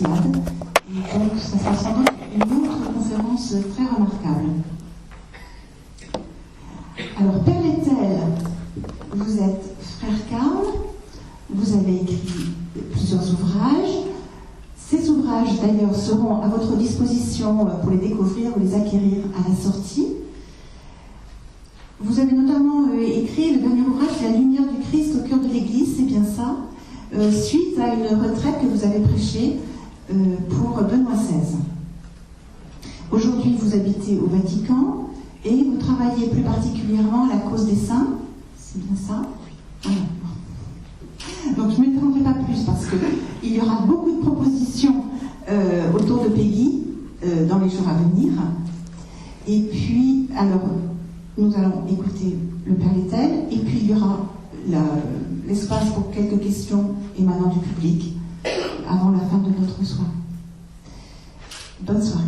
Smad. Et donc, ça sera sans doute une autre conférence très remarquable. Alors, Père Lettel, vous êtes frère Karl, vous avez écrit plusieurs ouvrages. Ces ouvrages, d'ailleurs, seront à votre disposition pour les découvrir ou les acquérir à la sortie. Vous avez notamment écrit le dernier ouvrage, La lumière du Christ au cœur de l'Église, c'est bien ça, suite à une retraite que vous avez prêchée pour Benoît XVI. Aujourd'hui, vous habitez au Vatican et vous travaillez plus particulièrement à la cause des saints, c'est bien ça? Voilà. Donc je ne m'étendrai pas plus parce qu'il y aura beaucoup de propositions autour de Peggy dans les jours à venir. Et puis, alors, nous allons écouter le Père Lettel et puis il y aura l'espace pour quelques questions émanant du public avant la fin de notre soirée. Bonne soirée.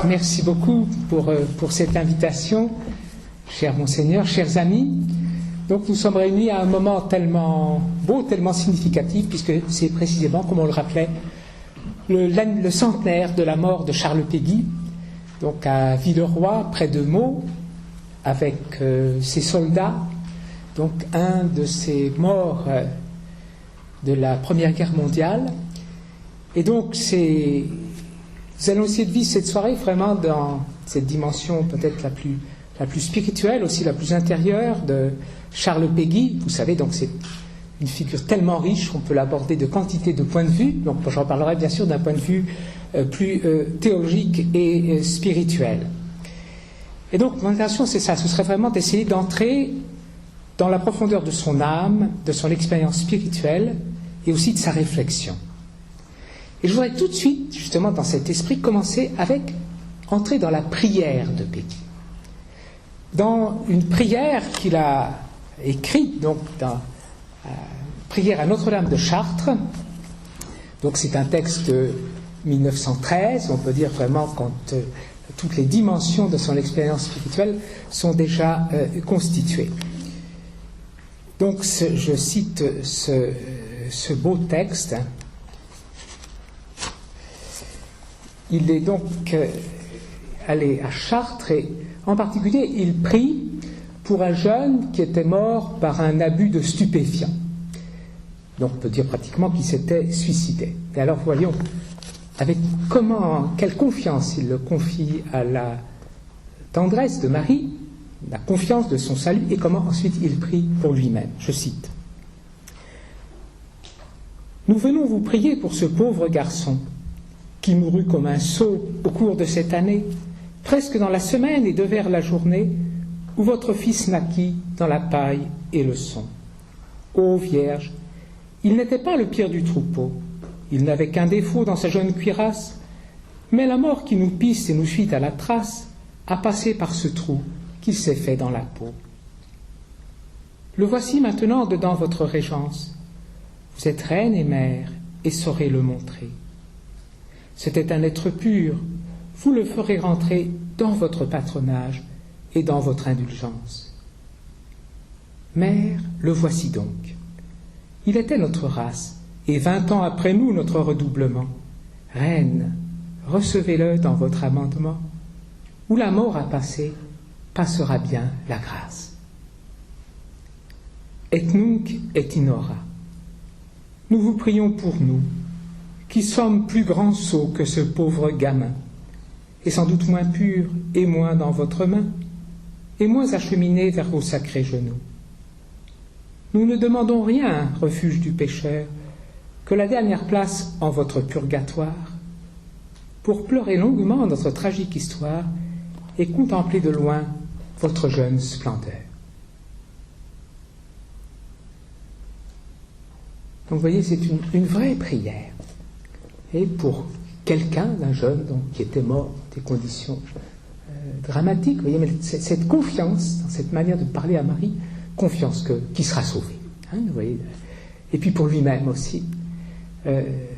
Merci beaucoup pour cette invitation, cher Monseigneur, chers amis. Donc nous sommes réunis à un moment tellement beau, tellement significatif, puisque c'est précisément, comme on le rappelait, le centenaire de la mort de Charles Péguy, donc à Villeroy, près de Meaux, avec ses soldats, donc un de ces morts de la Première Guerre mondiale. Et donc nous allons essayer de vivre cette soirée vraiment dans cette dimension peut-être la plus spirituelle, aussi la plus intérieure de Charles Péguy. Vous savez, donc c'est une figure tellement riche qu'on peut l'aborder de quantité de points de vue. Donc j'en parlerai bien sûr d'un point de vue plus théologique et spirituel. Et donc mon intention c'est ça, ce serait vraiment d'essayer d'entrer dans la profondeur de son âme, de son expérience spirituelle et aussi de sa réflexion. Et je voudrais tout de suite, justement dans cet esprit, commencer avec entrer dans la prière de Péguy. Dans une prière qu'il a écrite, donc dans prière à Notre-Dame de Chartres, donc c'est un texte de 1913, on peut dire vraiment quand toutes les dimensions de son expérience spirituelle sont déjà constituées. Donc je cite ce beau texte. Il est donc allé à Chartres et en particulier il prie pour un jeune qui était mort par un abus de stupéfiants. Donc on peut dire pratiquement qu'il s'était suicidé. Et alors voyons avec quelle confiance il le confie à la tendresse de Marie, la confiance de son salut, et comment ensuite il prie pour lui-même. Je cite. « Nous venons vous prier pour ce pauvre garçon qui mourut comme un sot au cours de cette année, presque dans la semaine et de vers la journée, où votre fils naquit dans la paille et le son. Ô Vierge, il n'était pas le pire du troupeau, il n'avait qu'un défaut dans sa jeune cuirasse, mais la mort qui nous pisse et nous suit à la trace a passé par ce trou qu'il s'est fait dans la peau. Le voici maintenant dedans votre régence. Vous êtes reine et mère et saurez le montrer. C'était un être pur, vous le ferez rentrer dans votre patronage et dans votre indulgence. Mère, le voici donc. Il était notre race, et 20 ans après nous notre redoublement. Reine, recevez-le dans votre amendement, où la mort a passé, passera bien la grâce. Et nunc et in hora. Nous vous prions pour nous, qui sommes plus grands sots que ce pauvre gamin, et sans doute moins purs et moins dans votre main, et moins acheminés vers vos sacrés genoux. Nous ne demandons rien, refuge du pécheur, que la dernière place en votre purgatoire, pour pleurer longuement notre tragique histoire et contempler de loin votre jeune splendeur. Donc vous voyez, c'est une vraie prière. Et pour quelqu'un, d'un jeune donc, qui était mort dans des conditions dramatiques, vous voyez, mais cette confiance, dans cette manière de parler à Marie, confiance qui sera sauvé. Hein, vous voyez. Et puis pour lui-même aussi,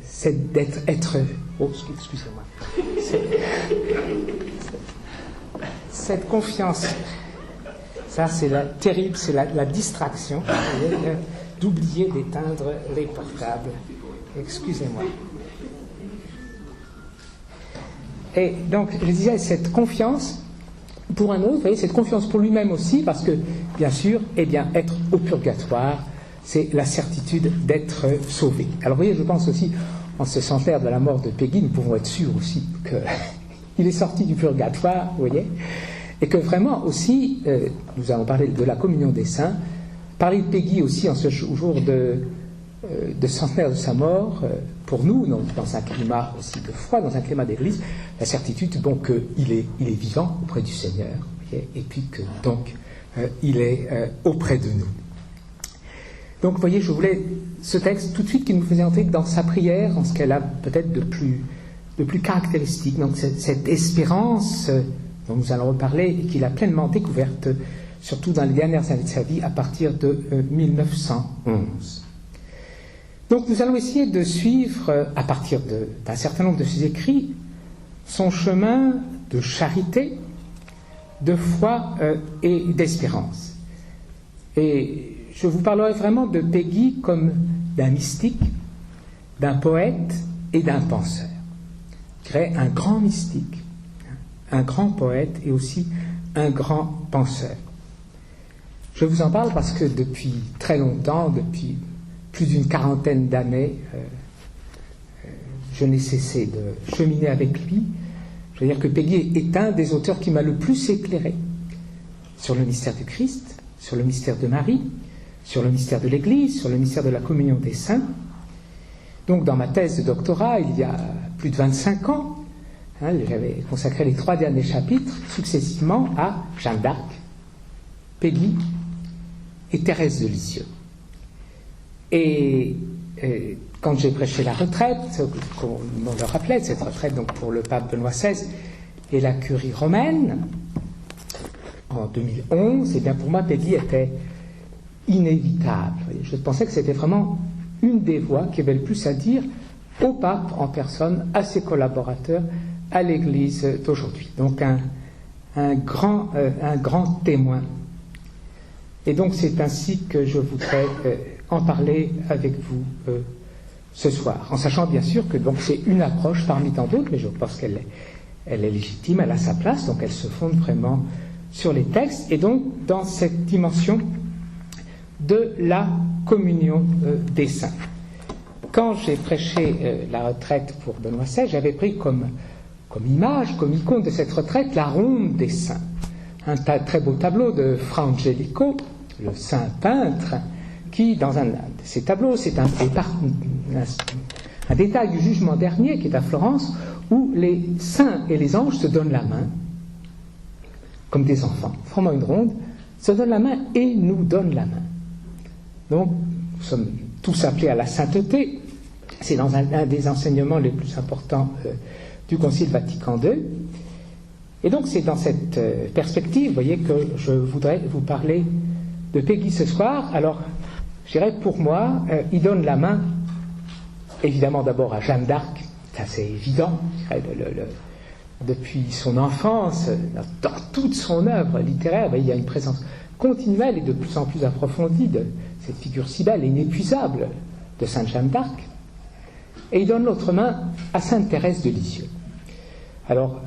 c'est d'être... Oh, excusez-moi. Cette confiance Ça, c'est terrible, c'est la distraction, d'oublier d'éteindre les portables. Excusez-moi. Et donc, je disais, cette confiance pour un autre, vous voyez, cette confiance pour lui-même aussi, parce que, bien sûr, être au purgatoire, c'est la certitude d'être sauvé. Alors, vous voyez, je pense aussi, en ce centenaire de la mort de Peggy, nous pouvons être sûrs aussi qu'il est sorti du purgatoire, vous voyez, et que vraiment aussi, nous allons parler de la communion des saints, parler de Peggy aussi en ce jour de centenaire de sa mort, pour nous, dans un climat aussi de foi, dans un climat d'église, la certitude qu'il est vivant auprès du Seigneur, voyez, et puis que donc il est auprès de nous. Donc vous voyez, je voulais ce texte tout de suite qui nous faisait entrer dans sa prière, en ce qu'elle a peut-être de plus caractéristique, donc cette espérance dont nous allons reparler et qu'il a pleinement découverte, surtout dans les dernières années de sa vie, à partir de 1911. Donc nous allons essayer de suivre, à partir d'un certain nombre de ses écrits, son chemin de charité, de foi et d'espérance. Et je vous parlerai vraiment de Peggy comme d'un mystique, d'un poète et d'un penseur. Je dirais un grand mystique, un grand poète et aussi un grand penseur. Je vous en parle parce que depuis très longtemps, depuis plus d'une quarantaine d'années, je n'ai cessé de cheminer avec lui. Je veux dire que Peggy est un des auteurs qui m'a le plus éclairé sur le mystère du Christ, sur le mystère de Marie, sur le mystère de l'Église, sur le mystère de la communion des saints. Donc dans ma thèse de doctorat, il y a plus de 25 ans, j'avais consacré les 3 derniers chapitres successivement à Jeanne d'Arc, Peggy et Thérèse de Lisieux. Et quand j'ai prêché la retraite, qu'on le rappelait, cette retraite donc pour le pape Benoît XVI et la curie romaine, en 2011, et bien pour moi Peggy était inévitable. Je pensais que c'était vraiment une des voix qui avait le plus à dire au pape en personne, à ses collaborateurs, à l'Église d'aujourd'hui. Donc un grand témoin. Et donc c'est ainsi que je voudrais en parler avec vous ce soir, en sachant bien sûr que donc c'est une approche parmi tant d'autres, mais je pense qu'elle est légitime, elle a sa place, donc elle se fonde vraiment sur les textes, et donc dans cette dimension de la communion des saints. Quand j'ai prêché la retraite pour Benoît XVI, j'avais pris comme image, comme icône de cette retraite, la ronde des saints. Un très beau tableau de Fra Angelico, le saint peintre, qui, dans un de ces tableaux, c'est un détail du jugement dernier qui est à Florence, où les saints et les anges se donnent la main, comme des enfants, formant une ronde, se donnent la main et nous donnent la main. Donc, nous sommes tous appelés à la sainteté. C'est dans un des enseignements les plus importants du Concile Vatican II. Et donc, c'est dans cette perspective, vous voyez, que je voudrais vous parler de Peggy ce soir. Alors, je dirais, pour moi, il donne la main, évidemment d'abord à Jeanne d'Arc, ça c'est évident, je dirais, depuis son enfance, dans toute son œuvre littéraire, il y a une présence continuelle et de plus en plus approfondie de cette figure si belle et inépuisable de Sainte Jeanne d'Arc. Et il donne l'autre main à Sainte Thérèse de Lisieux. Alors,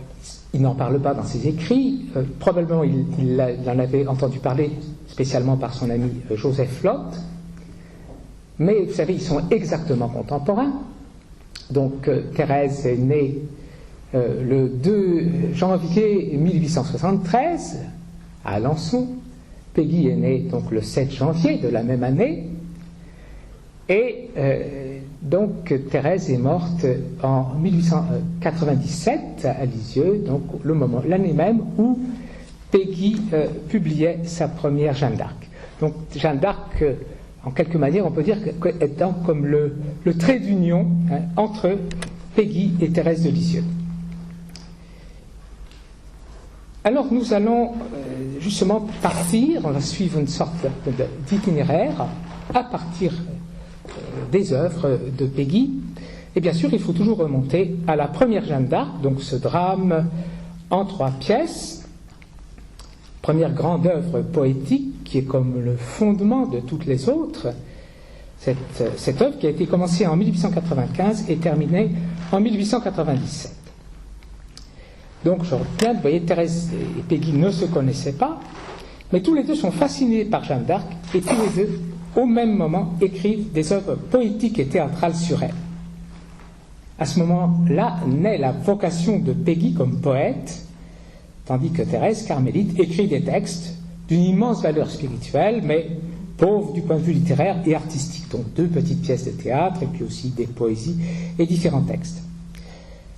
il n'en parle pas dans ses écrits, probablement il en avait entendu parler spécialement par son ami Joseph Lotte, mais vous savez, ils sont exactement contemporains. Donc, Thérèse est née le 2 janvier 1873 à Alençon. Peggy est née donc le 7 janvier de la même année. Et donc Thérèse est morte en 1897 à Lisieux, donc l'année même où Peggy publiait sa première Jeanne d'Arc. Donc Jeanne d'Arc, en quelque manière, on peut dire étant comme le trait d'union entre Peggy et Thérèse de Lisieux. Alors nous allons justement partir, on va suivre une sorte d'itinéraire à partir des œuvres de Peggy. Et bien sûr, il faut toujours remonter à la première Jeanne d'Arc, donc ce drame en 3 pièces, première grande œuvre poétique qui est comme le fondement de toutes les autres. Cette œuvre qui a été commencée en 1895 et terminée en 1897. Donc je reviens, vous voyez, Thérèse et Peggy ne se connaissaient pas, mais tous les deux sont fascinés par Jeanne d'Arc et tous les deux, au même moment, écrivent des œuvres poétiques et théâtrales sur elle. À ce moment-là naît la vocation de Peggy comme poète, tandis que Thérèse, carmélite, écrit des textes d'une immense valeur spirituelle, mais pauvres du point de vue littéraire et artistique, donc 2 petites pièces de théâtre et puis aussi des poésies et différents textes.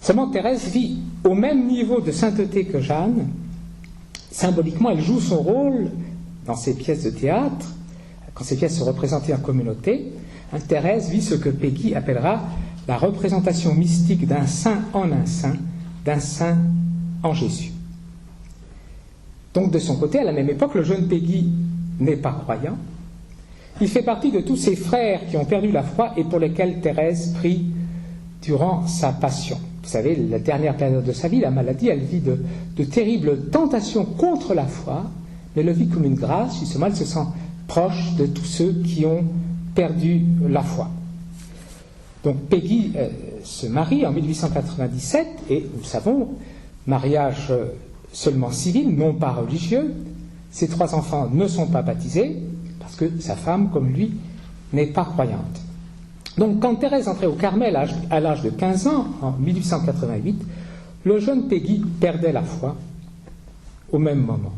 Seulement Thérèse vit au même niveau de sainteté que Jeanne. Symboliquement, elle joue son rôle dans ses pièces de théâtre, quand ces pièces sont représentées en communauté. Thérèse vit ce que Peggy appellera la représentation mystique d'un saint en un saint, d'un saint en Jésus. Donc de son côté, à la même époque, le jeune Peggy n'est pas croyant. Il fait partie de tous ses frères qui ont perdu la foi et pour lesquels Thérèse prie durant sa passion. Vous savez, la dernière période de sa vie, la maladie, elle vit de terribles tentations contre la foi, mais elle le vit comme une grâce, justement, elle se sent proche de tous ceux qui ont perdu la foi. Donc Peggy se marie en 1897 et nous savons, mariage seulement civil, non pas religieux. Ses 3 enfants ne sont pas baptisés parce que sa femme, comme lui, n'est pas croyante. Donc quand Thérèse entrait au Carmel à l'âge de 15 ans, en 1888, le jeune Peggy perdait la foi au même moment.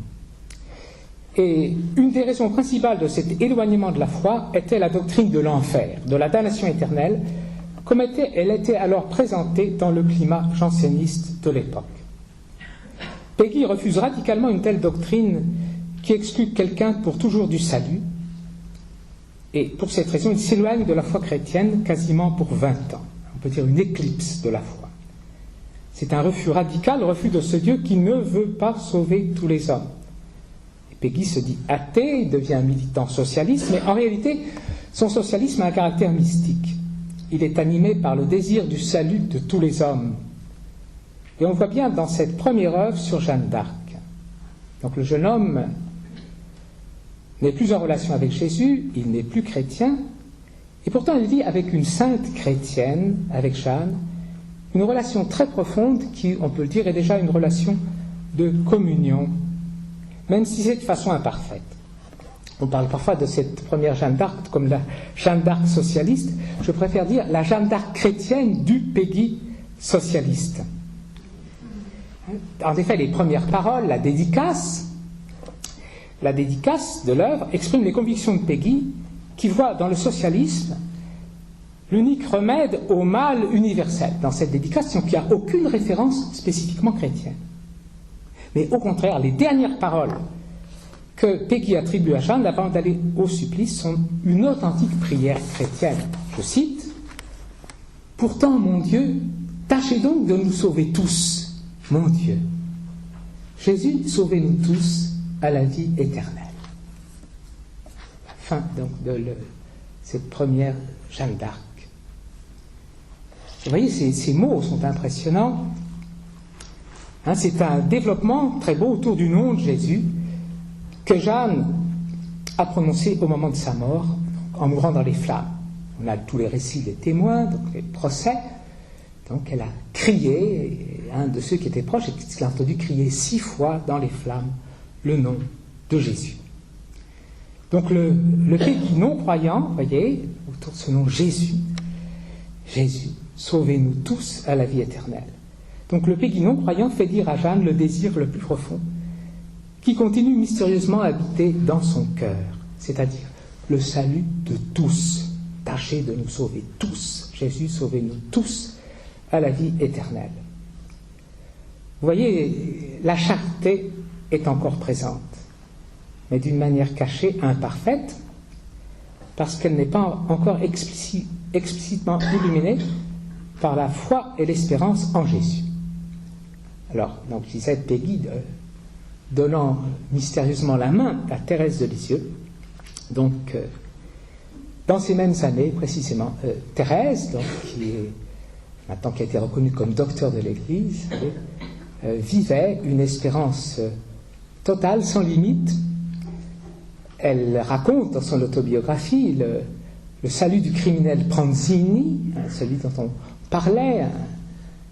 Et une des raisons principales de cet éloignement de la foi était la doctrine de l'enfer, de la damnation éternelle, comme elle était alors présentée dans le climat janséniste de l'époque. Peggy refuse radicalement une telle doctrine qui exclut quelqu'un pour toujours du salut, et pour cette raison, il s'éloigne de la foi chrétienne quasiment pour 20 ans. On peut dire une éclipse de la foi. C'est un refus radical, refus de ce Dieu qui ne veut pas sauver tous les hommes. Et Peggy se dit athée, il devient militant socialiste, mais en réalité, son socialisme a un caractère mystique. Il est animé par le désir du salut de tous les hommes. Et on voit bien dans cette première œuvre sur Jeanne d'Arc. Donc le jeune homme n'est plus en relation avec Jésus, il n'est plus chrétien, et pourtant il vit avec une sainte chrétienne, avec Jeanne, une relation très profonde qui, on peut le dire, est déjà une relation de communion, même si c'est de façon imparfaite. On parle parfois de cette première Jeanne d'Arc comme la Jeanne d'Arc socialiste. Je préfère dire la Jeanne d'Arc chrétienne du Peggy socialiste. En effet, les premières paroles, la dédicace de l'œuvre exprime les convictions de Peggy qui voit dans le socialisme l'unique remède au mal universel. Dans cette dédicace, il n'y a aucune référence spécifiquement chrétienne. Mais au contraire, les dernières paroles que Peggy attribue à Jeanne avant d'aller au supplice sont une authentique prière chrétienne. Je cite : « Pourtant, mon Dieu, tâchez donc de nous sauver tous, mon Dieu. Jésus, sauvez-nous tous à la vie éternelle. » Fin donc de cette première Jeanne d'Arc. Vous voyez, ces mots sont impressionnants. C'est un développement très beau autour du nom de Jésus que Jeanne a prononcé au moment de sa mort, en mourant dans les flammes. On a tous les récits des témoins, donc les procès. Donc elle a crié, et un de ceux qui étaient proches l'a entendu crier 6 fois dans les flammes le nom de Jésus. Donc le Peggy non-croyant, vous voyez, autour de ce nom Jésus, Jésus, sauvez-nous tous à la vie éternelle. Donc le Peggy non-croyant fait dire à Jeanne le désir le plus profond qui continue mystérieusement à habiter dans son cœur, c'est-à-dire le salut de tous. Tâchez de nous sauver tous. Jésus, sauvez-nous tous à la vie éternelle. Vous voyez, la charité est encore présente, mais d'une manière cachée, imparfaite, parce qu'elle n'est pas encore explicitement illuminée par la foi et l'espérance en Jésus. Alors, donc, je disais, Peggy donnant mystérieusement la main à Thérèse de Lisieux, donc, dans ces mêmes années, précisément, Thérèse, donc, maintenant qui a été reconnue comme docteur de l'Église, vivait une espérance totale, sans limite. Elle raconte dans son autobiographie le salut du criminel Pranzini, celui dont on parlait, un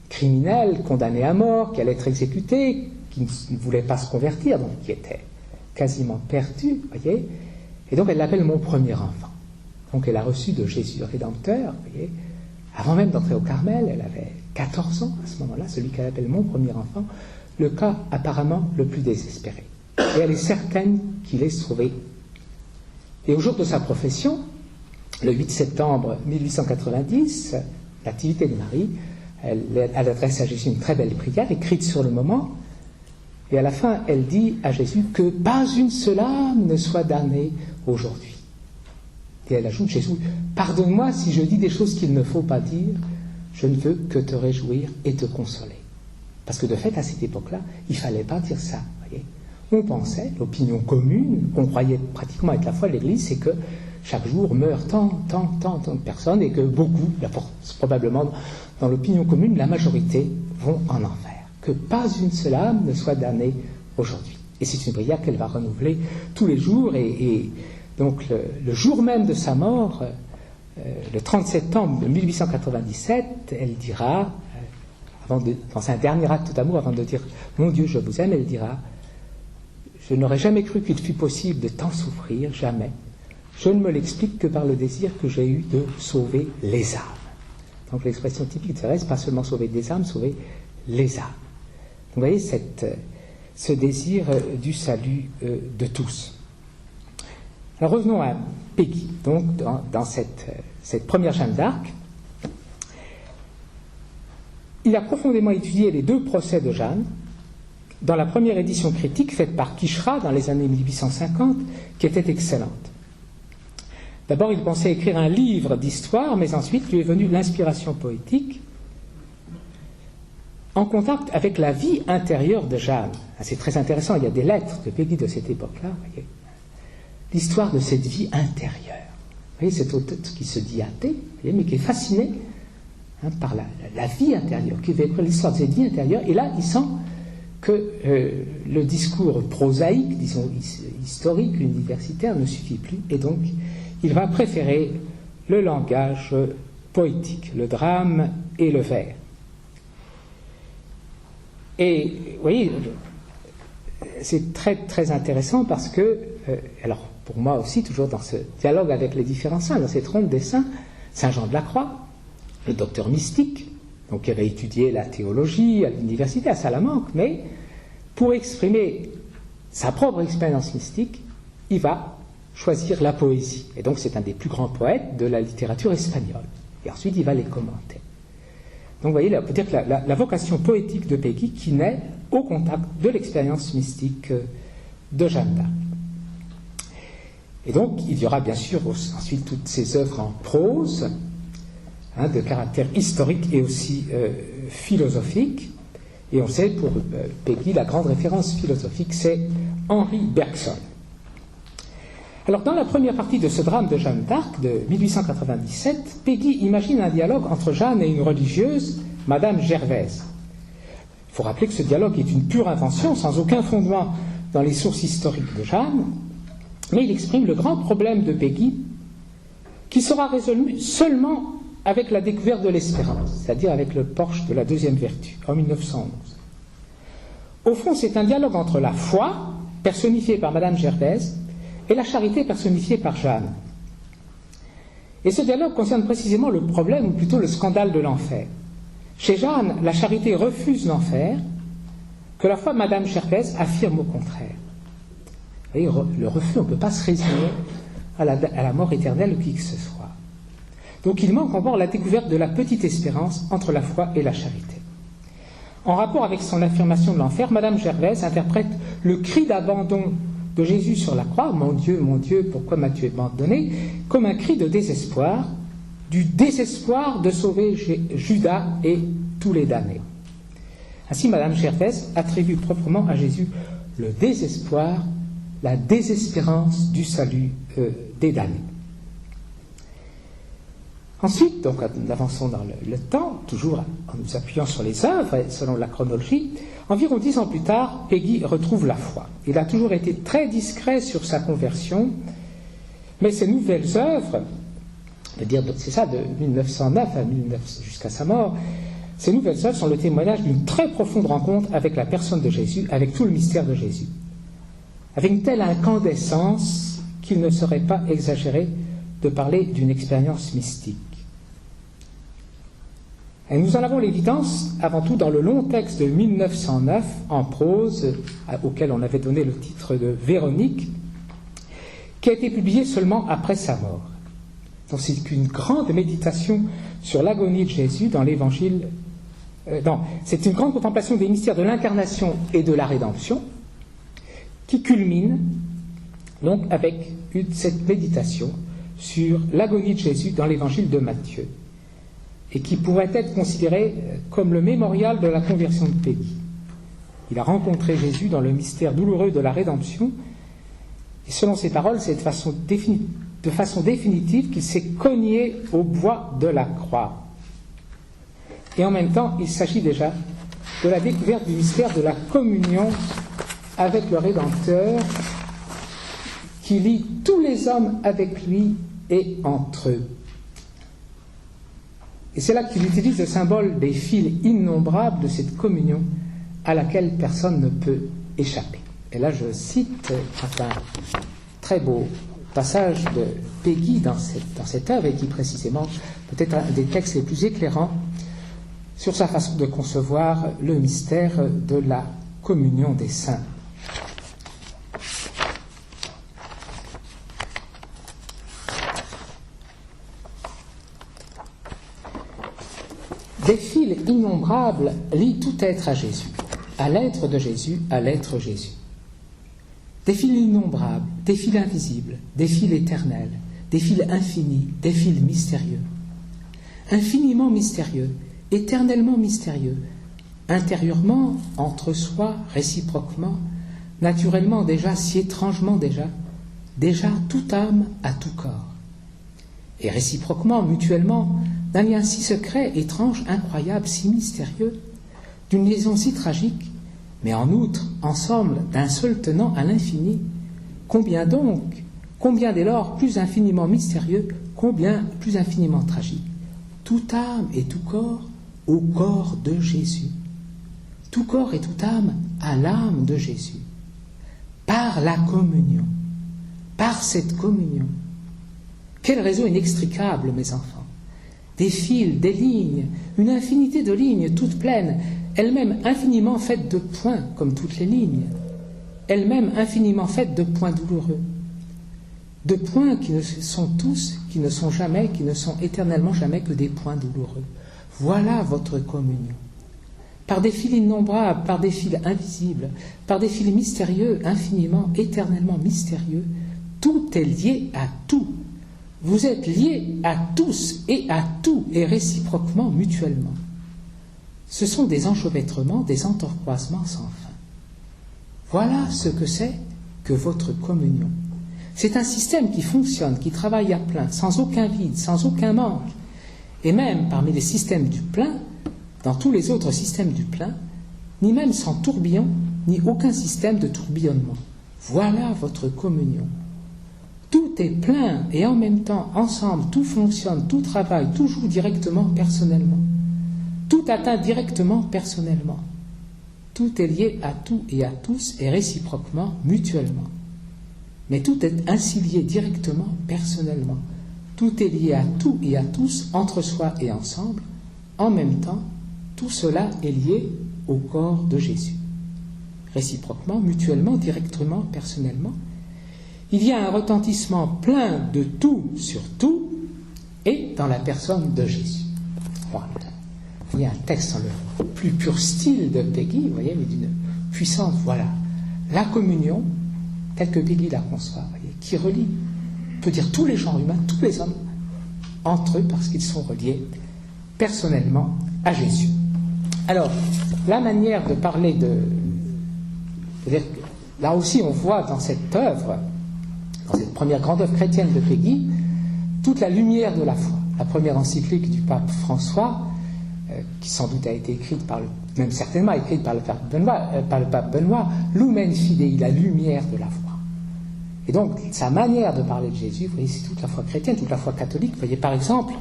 criminel condamné à mort, qui allait être exécuté, qui ne voulait pas se convertir, donc qui était quasiment perdu, voyez. Et donc elle l'appelle mon premier enfant. Donc elle a reçu de Jésus le Rédempteur, voyez. Avant même d'entrer au Carmel, elle avait 14 ans à ce moment-là, celui qu'elle appelle mon premier enfant, le cas apparemment le plus désespéré. Et elle est certaine qu'il est sauvé. Et au jour de sa profession, le 8 septembre 1890, Nativité de Marie, elle adresse à Jésus une très belle prière, écrite sur le moment, et à la fin, elle dit à Jésus que pas une seule âme ne soit damnée aujourd'hui. Et elle ajoute, Jésus, pardonne-moi si je dis des choses qu'il ne faut pas dire, je ne veux que te réjouir et te consoler. Parce que de fait, à cette époque-là, il ne fallait pas dire ça, voyez. On pensait, l'opinion commune, qu'on croyait pratiquement être la foi de l'Église, c'est que chaque jour meurent tant de personnes et que beaucoup, probablement dans l'opinion commune, la majorité vont en enfer. Que pas une seule âme ne soit damnée aujourd'hui. Et c'est une prière qu'elle va renouveler tous les jours. Et donc le jour même de sa mort, le 30 septembre 1897, elle dira, dans un dernier acte d'amour, avant de dire « Mon Dieu, je vous aime », elle dira « Je n'aurais jamais cru qu'il fût possible de tant souffrir, jamais. Je ne me l'explique que par le désir que j'ai eu de sauver les âmes. » Donc l'expression typique de Thérèse, pas seulement sauver des âmes, sauver les âmes. Vous voyez ce désir du salut de tous. Alors revenons à Peggy, donc dans cette première Jeanne d'Arc. Il a profondément étudié les deux procès de Jeanne, dans la première édition critique faite par Quicherat dans les années 1850, qui était excellente. D'abord, il pensait écrire un livre d'histoire, mais ensuite lui est venue l'inspiration poétique, en contact avec la vie intérieure de Jeanne. C'est très intéressant, il y a des lettres de Peggy de cette époque-là, voyez. L'histoire de cette vie intérieure. Vous voyez, cet auteur qui se dit athée, mais qui est fasciné par la vie intérieure, qui veut écrire l'histoire de cette vie intérieure, et là, il sent que le discours prosaïque, disons historique, universitaire, ne suffit plus, et donc il va préférer le langage poétique, le drame et le vers. Et vous voyez, c'est très très intéressant parce que, alors pour moi aussi, toujours dans ce dialogue avec les différents saints, dans cette ronde des saints, Saint Jean de la Croix, le docteur mystique, donc qui avait étudié la théologie à l'université, à Salamanque, mais pour exprimer sa propre expérience mystique, il va choisir la poésie. Et donc c'est un des plus grands poètes de la littérature espagnole. Et ensuite il va les commenter. Donc vous voyez, on peut dire que la vocation poétique de Peggy qui naît au contact de l'expérience mystique de Jeanne d'Arc. Et donc il y aura bien sûr ensuite toutes ces œuvres en prose, de caractère historique et aussi philosophique. Et on sait pour Peggy, la grande référence philosophique, c'est Henri Bergson. Alors, dans la première partie de ce drame de Jeanne d'Arc, de 1897, Peggy imagine un dialogue entre Jeanne et une religieuse, Madame Gervaise. Il faut rappeler que ce dialogue est une pure invention, sans aucun fondement dans les sources historiques de Jeanne, mais il exprime le grand problème de Peggy, qui sera résolu seulement avec la découverte de l'espérance, c'est-à-dire avec le Porche de la deuxième vertu, en 1911. Au fond, c'est un dialogue entre la foi, personnifiée par Madame Gervaise, et la charité personnifiée par Jeanne. Et ce dialogue concerne précisément le problème, ou plutôt le scandale de l'enfer. Chez Jeanne, la charité refuse l'enfer, que la foi de Madame Gervaise affirme au contraire. Vous voyez, le refus, on ne peut pas se résigner à la mort éternelle ou qui que ce soit. Donc il manque encore la découverte de la petite espérance entre la foi et la charité. En rapport avec son affirmation de l'enfer, Madame Gervaise interprète le cri d'abandon de Jésus sur la croix, « Mon Dieu, pourquoi m'as-tu abandonné ?» comme un cri de désespoir, du désespoir de sauver Judas et tous les damnés. Ainsi, Madame Gervaise attribue proprement à Jésus le désespoir, la désespérance du salut des damnés. Ensuite, donc, nous avançons dans le temps, toujours en nous appuyant sur les œuvres, selon la chronologie. Environ 10 ans plus tard, Peggy retrouve la foi. Il a toujours été très discret sur sa conversion, mais ses nouvelles œuvres, c'est ça, de 1909 jusqu'à sa mort, ces nouvelles œuvres sont le témoignage d'une très profonde rencontre avec la personne de Jésus, avec tout le mystère de Jésus. Avec une telle incandescence qu'il ne serait pas exagéré de parler d'une expérience mystique. Et nous en avons l'évidence avant tout dans le long texte de 1909 en prose, auquel on avait donné le titre de Véronique, qui a été publié seulement après sa mort. Donc c'est une grande méditation sur l'agonie de Jésus dans l'Évangile. C'est une grande contemplation des mystères de l'incarnation et de la rédemption qui culmine donc avec cette méditation sur l'agonie de Jésus dans l'Évangile de Matthieu, et qui pourrait être considéré comme le mémorial de la conversion de Peggy. Il a rencontré Jésus dans le mystère douloureux de la rédemption, et selon ses paroles, c'est de façon définitive qu'il s'est cogné au bois de la croix. Et en même temps, il s'agit déjà de la découverte du mystère de la communion avec le Rédempteur, qui lie tous les hommes avec lui et entre eux. Et c'est là qu'il utilise le symbole des fils innombrables de cette communion à laquelle personne ne peut échapper. Et là, je cite un très beau passage de Peggy dans cette œuvre, et qui précisément peut-être un des textes les plus éclairants sur sa façon de concevoir le mystère de la communion des saints. Des fils innombrables lient tout être à Jésus, à l'être de Jésus, à l'être Jésus. Des fils innombrables, des fils invisibles, des fils éternels, des fils infinis, des fils mystérieux. Infiniment mystérieux, éternellement mystérieux, intérieurement, entre soi, réciproquement, naturellement déjà, si étrangement déjà toute âme à tout corps. Et réciproquement, mutuellement, d'un lien si secret, étrange, incroyable, si mystérieux, d'une liaison si tragique, mais en outre, ensemble, d'un seul tenant à l'infini. Combien donc, combien dès lors plus infiniment mystérieux, combien plus infiniment tragique. Toute âme et tout corps au corps de Jésus. Tout corps et toute âme à l'âme de Jésus. Par la communion, par cette communion. Quel réseau inextricable, mes enfants! Des fils, des lignes, une infinité de lignes toutes pleines, elles-mêmes infiniment faites de points, comme toutes les lignes, elles-mêmes infiniment faites de points douloureux, de points qui ne sont tous, qui ne sont jamais, qui ne sont éternellement jamais que des points douloureux. Voilà votre communion. Par des fils innombrables, par des fils invisibles, par des fils mystérieux, infiniment, éternellement mystérieux, tout est lié à tout. Vous êtes liés à tous et à tout, et réciproquement, mutuellement. Ce sont des enchevêtrements, des entrecroisements sans fin. Voilà ce que c'est que votre communion. C'est un système qui fonctionne, qui travaille à plein, sans aucun vide, sans aucun manque. Et même parmi les systèmes du plein, dans tous les autres systèmes du plein, ni même sans tourbillon, ni aucun système de tourbillonnement. Voilà votre communion. Tout est plein et en même temps, ensemble, tout fonctionne, tout travaille, tout joue directement, personnellement. Tout atteint directement, personnellement. Tout est lié à tout et à tous et réciproquement, mutuellement. Mais tout est ainsi lié directement, personnellement. Tout est lié à tout et à tous, entre soi et ensemble. En même temps, tout cela est lié au corps de Jésus. Réciproquement, mutuellement, directement, personnellement. Il y a un retentissement plein de tout sur tout et dans la personne de Jésus. Voilà. Il y a un texte dans le plus pur style de Peggy, vous voyez, mais d'une puissance, voilà. La communion, telle que Peggy la conçoit, vous voyez, qui relie, on peut dire tous les genres humains, tous les hommes, entre eux, parce qu'ils sont reliés personnellement à Jésus. Alors, la manière de parler là aussi on voit dans cette œuvre, dans cette première grande œuvre chrétienne de Peggy, toute la lumière de la foi. La première encyclique du pape François, qui sans doute a été écrite par le même certainement écrite par le pape Benoît, Lumen Fidei, la lumière de la foi. Et donc, sa manière de parler de Jésus, vous voyez, c'est toute la foi chrétienne, toute la foi catholique. Vous voyez, par exemple,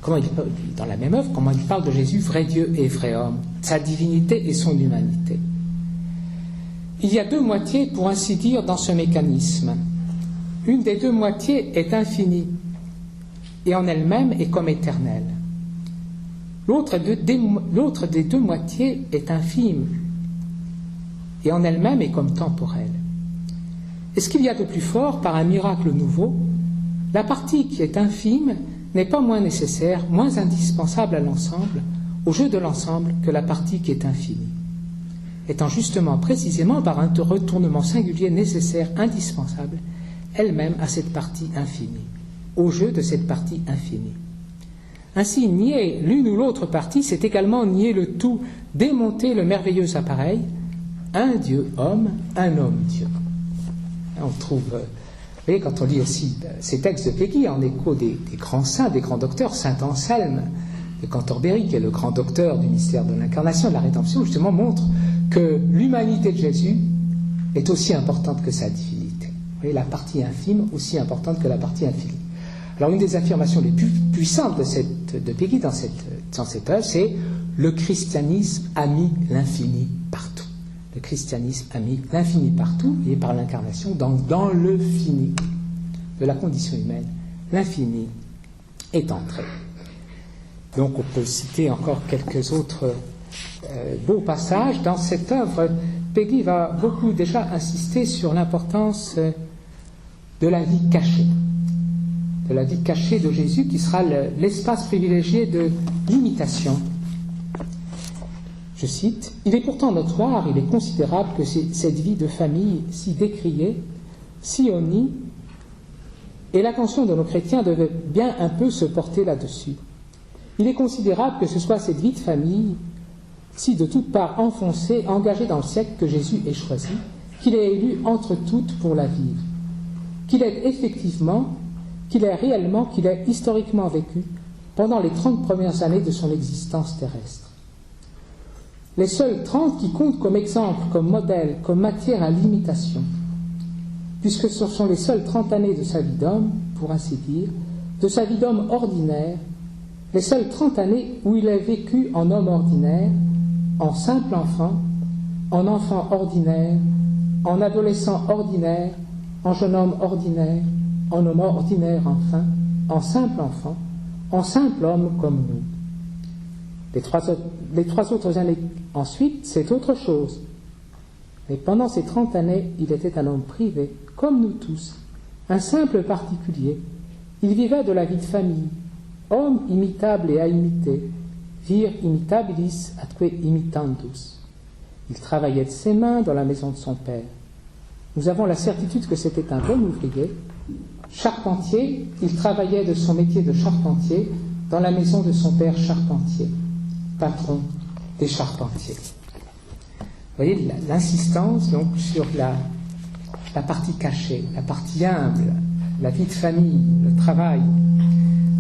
dans la même œuvre, comment il parle de Jésus, vrai Dieu et vrai homme, sa divinité et son humanité. Il y a deux moitiés, pour ainsi dire, dans ce mécanisme. Une des deux moitiés est infinie, et en elle-même est comme éternelle. L'autre des deux moitiés est infime, et en elle-même est comme temporelle. Et ce qu'il y a de plus fort, par un miracle nouveau, la partie qui est infime n'est pas moins nécessaire, moins indispensable à l'ensemble, au jeu de l'ensemble, que la partie qui est infinie, étant justement précisément par un retournement singulier nécessaire, indispensable, elle-même à cette partie infinie, au jeu de cette partie infinie. Ainsi, nier l'une ou l'autre partie, c'est également nier le tout, démonter le merveilleux appareil, un Dieu homme, un homme Dieu. On trouve, vous voyez, quand on lit aussi ces textes de Péguy, en écho des grands saints, des grands docteurs, saint Anselme de Cantorbéry, qui est le grand docteur du mystère de l'incarnation, de la rédemption, justement montre que l'humanité de Jésus est aussi importante que sa divinité. Vous voyez, la partie infime aussi importante que la partie infinie. Alors, une des affirmations les plus puissantes de Péguy dans cette œuvre, c'est « Le christianisme a mis l'infini partout ». Le christianisme a mis l'infini partout, et par l'incarnation, dans le fini de la condition humaine, l'infini est entré. Donc on peut citer encore quelques autres beaux passages. Dans cette œuvre, Péguy va beaucoup déjà insister sur l'importance de la vie cachée. De la vie cachée de Jésus, qui sera l'espace privilégié de l'imitation. Je cite, « Il est pourtant notoire, il est considérable que cette vie de famille si décriée, si honnie, et l'attention de nos chrétiens devait bien un peu se porter là-dessus. Il est considérable que ce soit cette vie de famille, si de toutes parts enfoncée, engagée dans le siècle que Jésus ait choisi, qu'il ait élu entre toutes pour la vivre, qu'il ait effectivement, qu'il ait réellement, qu'il ait historiquement vécu pendant les 30 premières années de son existence terrestre. Les seuls 30 qui comptent comme exemple, comme modèle, comme matière à l'imitation, puisque ce sont les seules 30 années de sa vie d'homme, pour ainsi dire, de sa vie d'homme ordinaire, les seules 30 années où il a vécu en homme ordinaire, en simple enfant, en enfant ordinaire, en adolescent ordinaire, en jeune homme ordinaire, en homme ordinaire enfin, en simple enfant, en simple homme comme nous. Les trois autres années ensuite, c'est autre chose. Mais pendant ces 30 années, il était un homme privé, comme nous tous, un simple particulier. Il vivait de la vie de famille, homme imitable et à imiter, vir imitabilis atque imitandus. Il travaillait de ses mains dans la maison de son père. Nous avons la certitude que c'était un bon ouvrier. Charpentier, il travaillait de son métier de charpentier dans la maison de son père charpentier, patron des charpentiers. Vous voyez l'insistance donc sur la partie cachée, la partie humble, la vie de famille, le travail.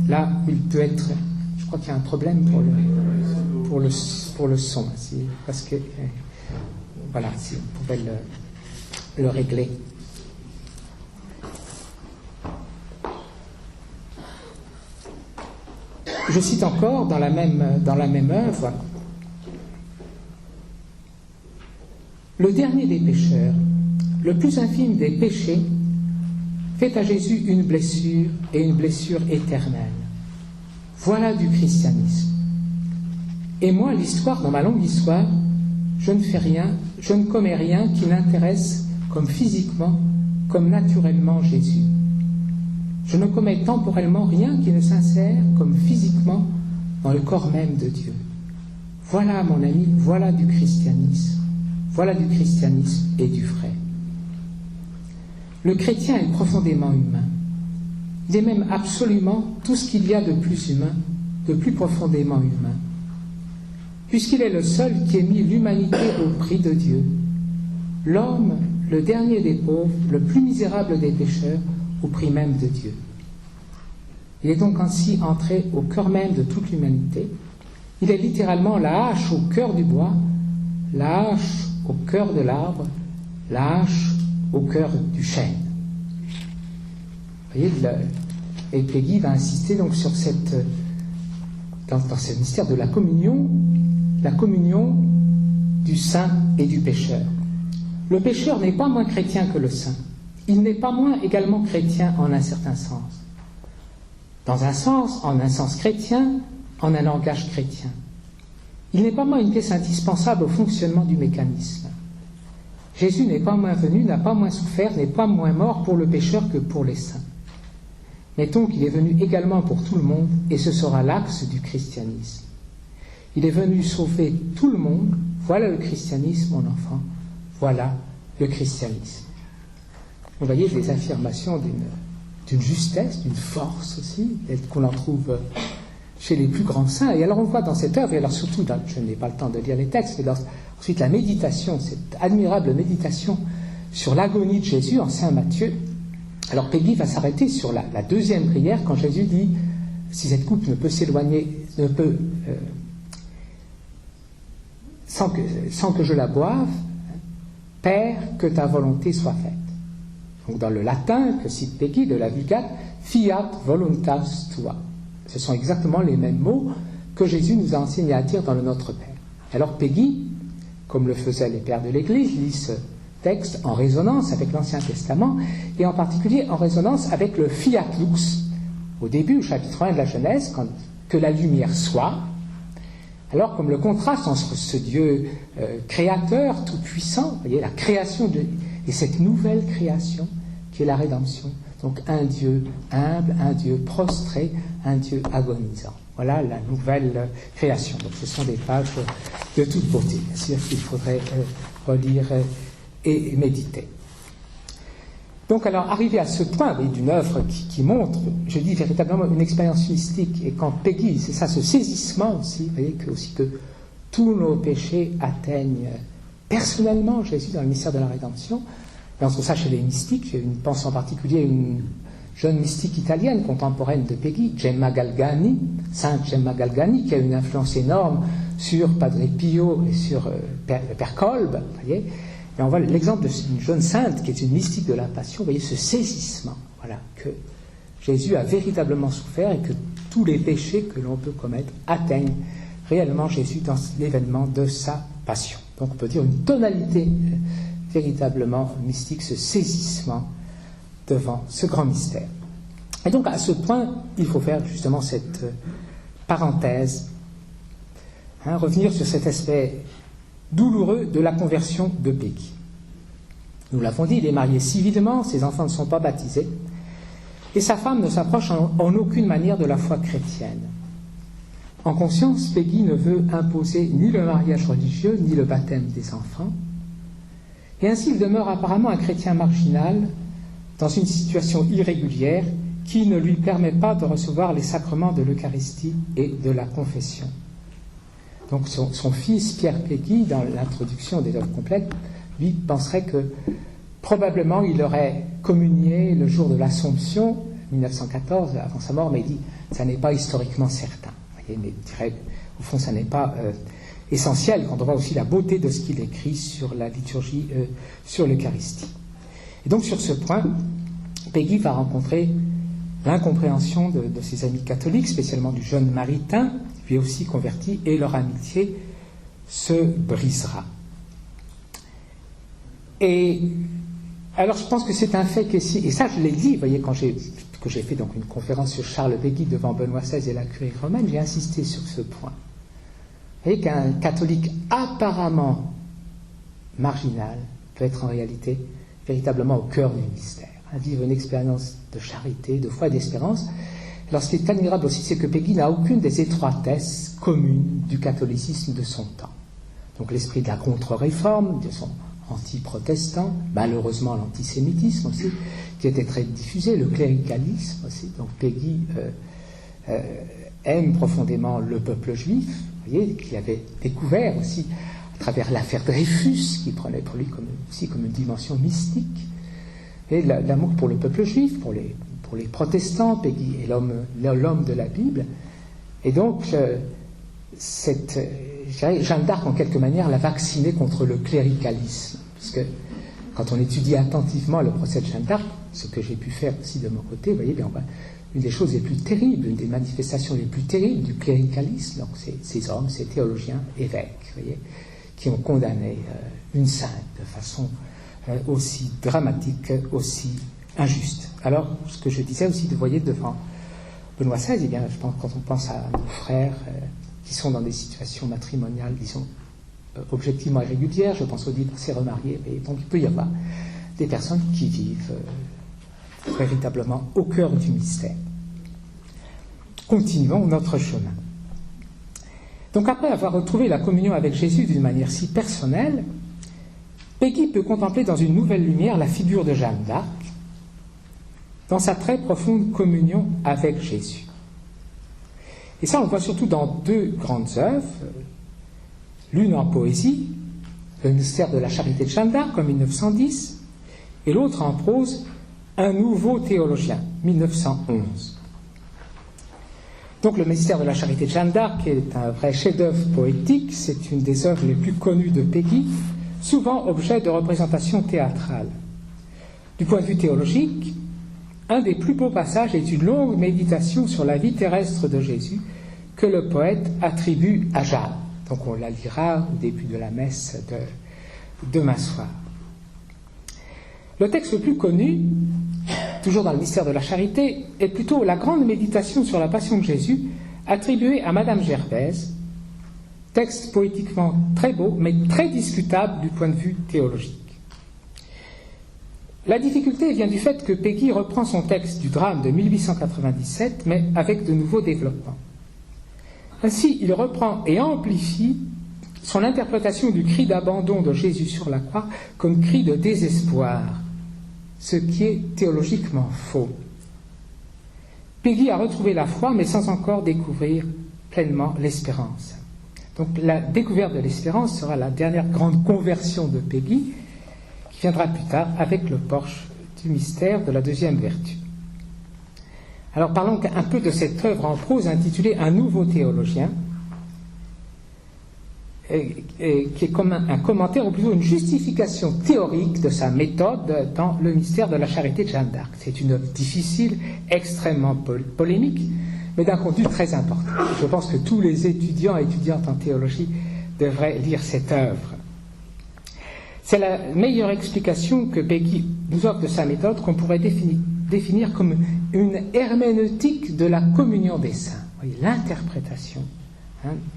Là, il peut être... Je crois qu'il y a un problème pour le son, parce que... voilà, si on pouvait le régler. Je cite encore dans la même œuvre le dernier des pécheurs, le plus infime des péchés, fait à Jésus une blessure et une blessure éternelle. Voilà du christianisme. Et moi, l'histoire, dans ma longue histoire, je ne fais rien, je ne commets rien qui n'intéresse comme physiquement, comme naturellement Jésus. Je ne commets temporellement rien qui ne s'insère comme physiquement dans le corps même de Dieu. Voilà, mon ami, voilà du christianisme. Voilà du christianisme et du vrai. Le chrétien est profondément humain. Il est même absolument tout ce qu'il y a de plus humain, de plus profondément humain, puisqu'il est le seul qui ait mis l'humanité au prix de Dieu. L'homme, le dernier des pauvres, le plus misérable des pécheurs, au prix même de Dieu. Il est donc ainsi entré au cœur même de toute l'humanité, Il est littéralement la hache au cœur du bois, la hache au cœur de l'arbre, la hache au cœur du chêne. Vous voyez, et Peggy va insister donc sur dans ce mystère de la communion du saint et du pécheur. Le pécheur n'est pas moins chrétien que le saint. Il n'est pas moins également chrétien en un certain sens. En un sens chrétien, en un langage chrétien. Il n'est pas moins une pièce indispensable au fonctionnement du mécanisme. Jésus n'est pas moins venu, n'a pas moins souffert, n'est pas moins mort pour le pécheur que pour les saints. Mettons qu'il est venu également pour tout le monde, et ce sera l'axe du christianisme. Il est venu sauver tout le monde, voilà le christianisme, mon enfant, voilà le christianisme. Vous voyez des affirmations d'une justesse, d'une force aussi, qu'on en trouve chez les plus grands saints. Et alors on voit dans cette œuvre, et alors surtout, je n'ai pas le temps de lire les textes, mais ensuite la méditation, cette admirable méditation sur l'agonie de Jésus en Saint Matthieu. Alors Peggy va s'arrêter sur la deuxième prière quand Jésus dit « Si cette coupe ne peut s'éloigner, sans que je la boive, Père, que ta volonté soit faite. » Donc dans le latin que cite Peggy de la Vulgate, « Fiat voluntas tua ». Ce sont exactement les mêmes mots que Jésus nous a enseigné à dire dans le Notre Père. Alors Peggy, comme le faisaient les pères de l'Église, lit ce texte en résonance avec l'Ancien Testament, et en particulier en résonance avec le Fiat Lux, au début, au chapitre 1 de la Genèse, que la lumière soit. Alors, comme le contraste entre ce Dieu créateur, tout-puissant, vous voyez, la création et cette nouvelle création qui est la rédemption. Donc un Dieu humble, un Dieu prostré, un Dieu agonisant. Voilà la nouvelle création. Donc ce sont des pages de toute beauté. Bien sûr qu'il faudrait relire et méditer. Donc alors, arrivé à ce point d'une œuvre qui montre, je dis véritablement une expérience mystique, et quand Peggy, c'est ça, ce saisissement aussi, vous voyez que tous nos péchés atteignent personnellement Jésus dans le mystère de la rédemption. Et on trouve ça chez les mystiques. Je pense en particulier à une jeune mystique italienne contemporaine de Peggy, Gemma Galgani, sainte Gemma Galgani, qui a une influence énorme sur Padre Pio et sur Père Kolb, vous voyez. Et on voit l'exemple d'une jeune sainte qui est une mystique de la passion, vous voyez, ce saisissement, voilà, que Jésus a véritablement souffert et que tous les péchés que l'on peut commettre atteignent réellement Jésus dans l'événement de sa passion. Donc on peut dire une tonalité véritablement mystique, ce saisissement devant ce grand mystère. Et donc à ce point, il faut faire justement cette parenthèse, revenir sur cet aspect douloureux de la conversion de Peggy. Nous l'avons dit, il est marié civilement, ses enfants ne sont pas baptisés, et sa femme ne s'approche en aucune manière de la foi chrétienne. En conscience, Peggy ne veut imposer ni le mariage religieux, ni le baptême des enfants, et ainsi il demeure apparemment un chrétien marginal dans une situation irrégulière qui ne lui permet pas de recevoir les sacrements de l'Eucharistie et de la confession. Donc son fils, Pierre Peggy, dans l'introduction des œuvres complètes, lui penserait que probablement il aurait communié le jour de l'Assomption, 1914, avant sa mort, mais il dit ça n'est pas historiquement certain. Vous voyez, mais je dirais, au fond, ça n'est pas essentiel quand on voit aussi la beauté de ce qu'il écrit sur la liturgie, sur l'Eucharistie. Et donc sur ce point, Peggy va rencontrer l'incompréhension de ses amis catholiques, spécialement du jeune Maritain, lui est aussi converti, et leur amitié se brisera. Et alors je pense que c'est un fait que si, et ça je l'ai dit, vous voyez, quand j'ai fait donc une conférence sur Charles Peggy devant Benoît XVI et la curie romaine, j'ai insisté sur ce point. Vous voyez qu'un catholique apparemment marginal peut être en réalité véritablement au cœur du mystère, vivre une expérience de charité, de foi et d'espérance. Alors ce qui est admirable aussi, c'est que Peggy n'a aucune des étroitesses communes du catholicisme de son temps. Donc l'esprit de la contre-réforme, de son anti-protestant, malheureusement l'antisémitisme aussi, qui était très diffusé, le cléricalisme aussi. Donc Peggy aime profondément le peuple juif, vous voyez, qui avait découvert aussi à travers l'affaire Dreyfus, qui prenait pour lui aussi comme une dimension mystique, et l'amour pour le peuple juif, pour les protestants. Peggy est l'homme de la Bible, et donc Jeanne d'Arc, en quelque manière, l'a vaccinée contre le cléricalisme. Parce que quand on étudie attentivement le procès de Jeanne d'Arc, ce que j'ai pu faire aussi de mon côté, vous voyez, bien, une des choses les plus terribles, une des manifestations les plus terribles du cléricalisme, donc ces hommes, ces théologiens, évêques, vous voyez, qui ont condamné une sainte de façon aussi dramatique, aussi injuste. Alors, ce que je disais aussi, vous voyez, devant Benoît XVI, eh bien, je pense, quand on pense à nos frères qui sont dans des situations matrimoniales, disons, objectivement irrégulières, je pense aux divorcés remariés, et donc il peut y avoir des personnes qui vivent véritablement au cœur du mystère. Continuons notre chemin. Donc après avoir retrouvé la communion avec Jésus d'une manière si personnelle, Peggy peut contempler dans une nouvelle lumière la figure de Jeanne d'Arc, dans sa très profonde communion avec Jésus. Et ça, on le voit surtout dans deux grandes œuvres, l'une en poésie, le mystère de la charité de Jeanne d'Arc en 1910, et l'autre en prose, un nouveau théologien, 1911. Donc le mystère de la charité de Jeanne d'Arc est un vrai chef-d'œuvre poétique, c'est une des œuvres les plus connues de Peggy, souvent objet de représentation théâtrale. Du point de vue théologique, un des plus beaux passages est une longue méditation sur la vie terrestre de Jésus que le poète attribue à Jeanne. Donc on la lira au début de la messe de demain soir. Le texte le plus connu, toujours dans le mystère de la charité, est plutôt la grande méditation sur la passion de Jésus, attribuée à Madame Gervaise, texte poétiquement très beau, mais très discutable du point de vue théologique. La difficulté vient du fait que Peggy reprend son texte du drame de 1897, mais avec de nouveaux développements. Ainsi, il reprend et amplifie son interprétation du cri d'abandon de Jésus sur la croix comme cri de désespoir, ce qui est théologiquement faux. Peggy a retrouvé la foi, mais sans encore découvrir pleinement l'espérance. Donc la découverte de l'espérance sera la dernière grande conversion de Peggy, qui viendra plus tard avec le porche du mystère de la deuxième vertu. Alors parlons un peu de cette œuvre en prose intitulée « Un nouveau théologien », qui est comme un commentaire ou plutôt une justification théorique de sa méthode dans le mystère de la charité de Jeanne d'Arc. C'est une œuvre difficile, extrêmement polémique, mais d'un contenu très important. Je pense que tous les étudiants et étudiantes en théologie devraient lire cette œuvre. C'est la meilleure explication que Peggy nous offre de sa méthode qu'on pourrait définir comme une herméneutique de la communion des saints. Vous voyez, l'interprétation,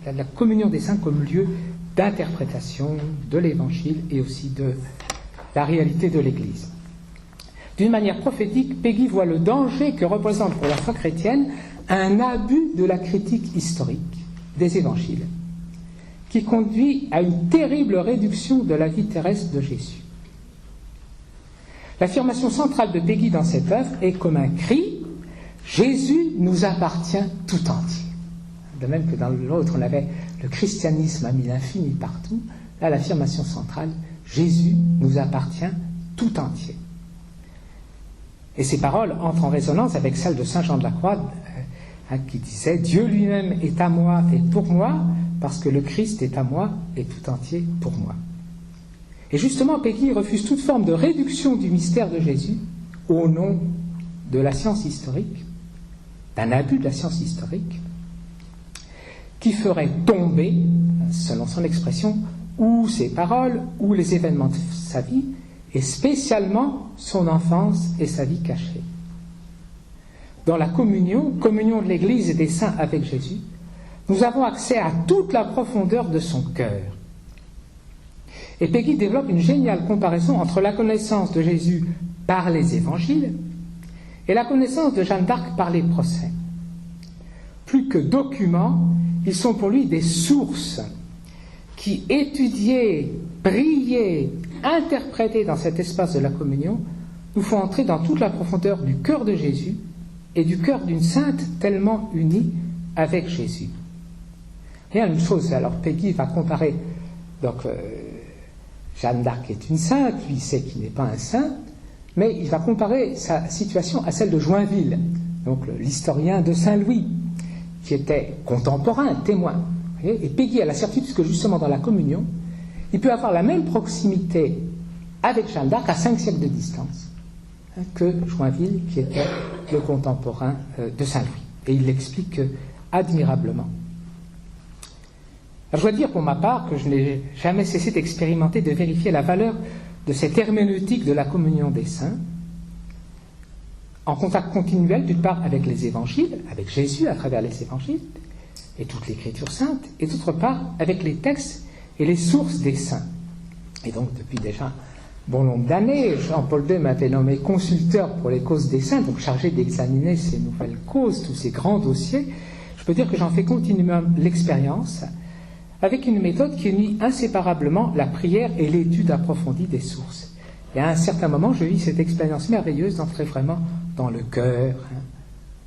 la communion des saints comme lieu d'interprétation de l'Évangile et aussi de la réalité de l'Église. D'une manière prophétique, Peggy voit le danger que représente pour la foi chrétienne un abus de la critique historique des Évangiles, qui conduit à une terrible réduction de la vie terrestre de Jésus. L'affirmation centrale de Peggy dans cette œuvre est comme un cri « Jésus nous appartient tout entier ». De même que dans l'autre, on avait le christianisme a mis l'infini partout, là l'affirmation centrale « Jésus nous appartient tout entier ». Et ces paroles entrent en résonance avec celles de saint Jean de la Croix qui disait « Dieu lui-même est à moi et pour moi, parce que le Christ est à moi et tout entier pour moi ». Et justement, Peggy refuse toute forme de réduction du mystère de Jésus au nom de la science historique, d'un abus de la science historique, qui ferait tomber, selon son expression, ou ses paroles, ou les événements de sa vie, et spécialement son enfance et sa vie cachée. Dans la communion de l'Église et des saints avec Jésus, nous avons accès à toute la profondeur de son cœur. Et Peggy développe une géniale comparaison entre la connaissance de Jésus par les évangiles et la connaissance de Jeanne d'Arc par les procès. Plus que documents, ils sont pour lui des sources qui, étudiées, brillées, interprétées dans cet espace de la communion, nous font entrer dans toute la profondeur du cœur de Jésus et du cœur d'une sainte tellement unie avec Jésus. Rien une chose, alors Peggy va comparer, donc Jeanne d'Arc est une sainte, lui sait qu'il n'est pas un saint, mais il va comparer sa situation à celle de Joinville, donc l'historien de Saint-Louis, qui était contemporain, témoin. Et Peggy a la certitude que justement dans la communion, il peut avoir la même proximité avec Jeanne d'Arc à 5 siècles de distance que Joinville, qui était le contemporain de Saint-Louis. Et il l'explique admirablement. Alors, je dois dire pour ma part que je n'ai jamais cessé d'expérimenter, de vérifier la valeur de cette herméneutique de la communion des saints, en contact continuel d'une part avec les évangiles, avec Jésus à travers les évangiles et toute l'écriture sainte, et d'autre part avec les textes et les sources des saints. Et donc depuis déjà bon nombre d'années, Jean-Paul II m'avait nommé consulteur pour les causes des saints, donc chargé d'examiner ces nouvelles causes, tous ces grands dossiers. Je peux dire que j'en fais continuellement l'expérience avec une méthode qui unit inséparablement la prière et l'étude approfondie des sources. Et à un certain moment, je vis cette expérience merveilleuse d'entrer vraiment dans le cœur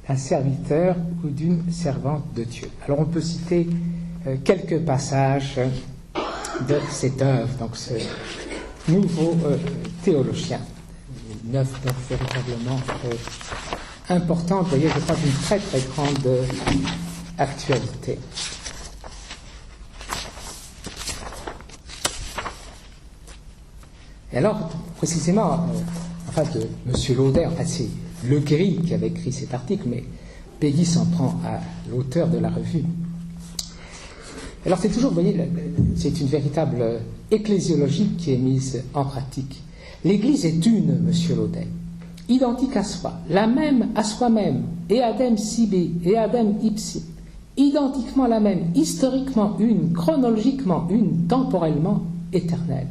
d'un serviteur ou d'une servante de Dieu. Alors on peut citer quelques passages de cette œuvre, donc ce nouveau théologien, une œuvre donc véritablement importante, vous voyez, je crois d'une très très grande actualité. Et alors, précisément, de M. Laudet, c'est Le Gris qui avait écrit cet article, mais Peggy s'en prend à l'auteur de la revue. Alors c'est toujours, vous voyez, c'est une véritable ecclésiologie qui est mise en pratique. L'Église est une, M. Laudet, identique à soi, la même à soi-même, et adem sibi, et adem ipsi, identiquement la même, historiquement une, chronologiquement une, temporellement éternelle.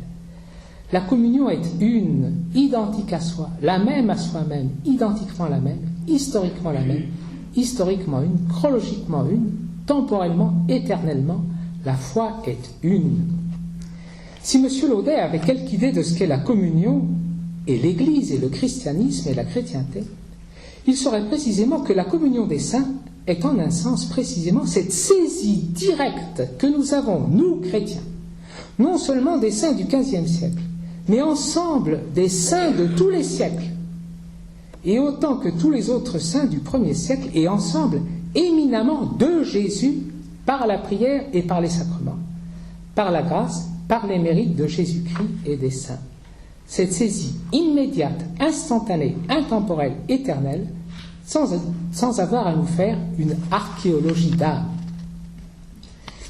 La communion est une, identique à soi, la même à soi-même, identiquement la même, historiquement la même, historiquement une, chronologiquement une, temporellement, éternellement, la foi est une. Si M. Laudet avait quelque idée de ce qu'est la communion, et l'Église, et le christianisme, et la chrétienté, il saurait précisément que la communion des saints est en un sens précisément cette saisie directe que nous avons, nous chrétiens, non seulement des saints du XVe siècle, mais ensemble des saints de tous les siècles, et autant que tous les autres saints du 1er siècle, et ensemble éminemment de Jésus, par la prière et par les sacrements, par la grâce, par les mérites de Jésus-Christ et des saints. Cette saisie immédiate, instantanée, intemporelle, éternelle, sans avoir à nous faire une archéologie d'âme.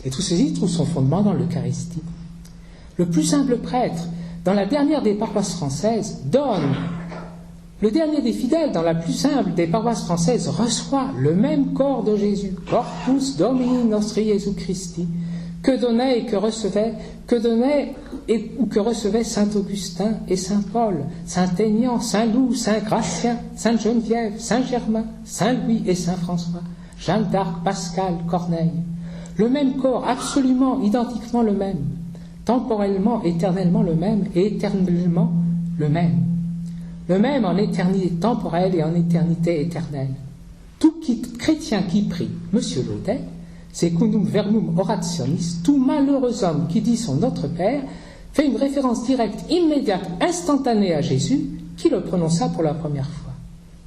Et tout ceci trouve son fondement dans l'Eucharistie. Le plus humble prêtre, dans la dernière des paroisses françaises, donne. Le dernier des fidèles, dans la plus simple des paroisses françaises, reçoit le même corps de Jésus, Corpus Domini Nostri Jesu Christi, que donnait et que recevait ou que recevaient saint Augustin et saint Paul, saint Aignan, saint Loup, saint Gratien, sainte Geneviève, saint Germain, saint Louis et saint François, Jeanne d'Arc, Pascal, Corneille. Le même corps, absolument, identiquement le même, temporellement, éternellement le même, et éternellement le même. Le même en éternité temporelle et en éternité éternelle. Tout chrétien qui prie, Monsieur Laudet, secundum verbum orationis, tout malheureux homme qui dit son Notre Père, fait une référence directe, immédiate, instantanée à Jésus, qui le prononça pour la première fois.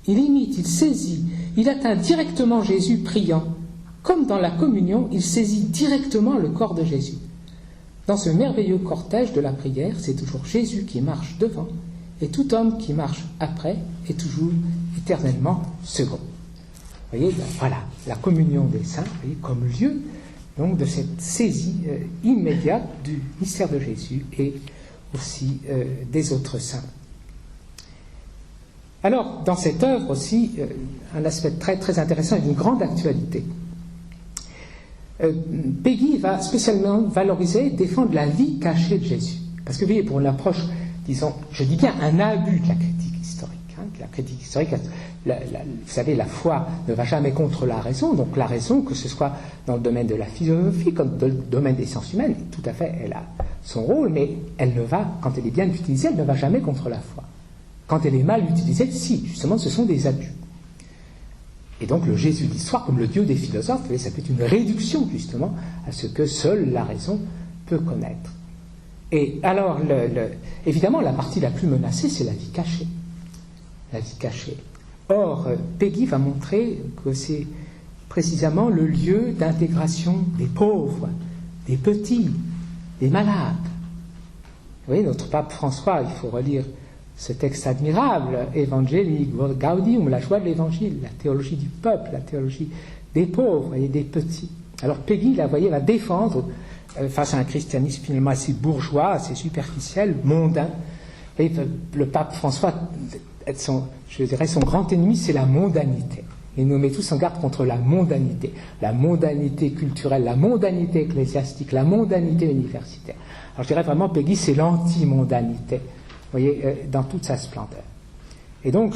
Il imite, il saisit, il atteint directement Jésus priant. Comme dans la communion, il saisit directement le corps de Jésus. Dans ce merveilleux cortège de la prière, c'est toujours Jésus qui marche devant, et tout homme qui marche après est toujours éternellement second. Vous voyez, voilà, la communion des saints, vous voyez, comme lieu donc, de cette saisie immédiate du mystère de Jésus et aussi des autres saints. Alors, dans cette œuvre aussi, un aspect très, très intéressant et d'une grande actualité. Peggy va spécialement valoriser, défendre la vie cachée de Jésus. Parce que vous voyez, pour une approche, disons, je dis bien un abus de la critique historique. La critique historique, vous savez, la foi ne va jamais contre la raison, donc la raison, que ce soit dans le domaine de la philosophie, comme dans le domaine des sciences humaines, tout à fait, elle a son rôle, mais elle ne va, quand elle est bien utilisée, elle ne va jamais contre la foi. Quand elle est mal utilisée, si, justement, ce sont des abus. Et donc le Jésus de l'histoire, comme le Dieu des philosophes, vous voyez, ça peut être une réduction, justement, à ce que seule la raison peut connaître. Et alors, évidemment, la partie la plus menacée, c'est la vie cachée. La vie cachée. Or, Peggy va montrer que c'est précisément le lieu d'intégration des pauvres, des petits, des malades. Vous voyez, notre pape François, il faut relire ce texte admirable, Evangelii Gaudium, la joie de l'évangile, la théologie du peuple, la théologie des pauvres et des petits. Alors Peggy, là, vous voyez, va défendre, face à un christianisme finalement assez bourgeois, assez superficiel, mondain. Vous voyez, le pape François, je dirais, son grand ennemi, c'est la mondanité. Il nous met tous en garde contre la mondanité culturelle, la mondanité ecclésiastique, la mondanité universitaire. Alors je dirais vraiment, Peggy, c'est l'anti-mondanité, vous voyez, dans toute sa splendeur. Et donc,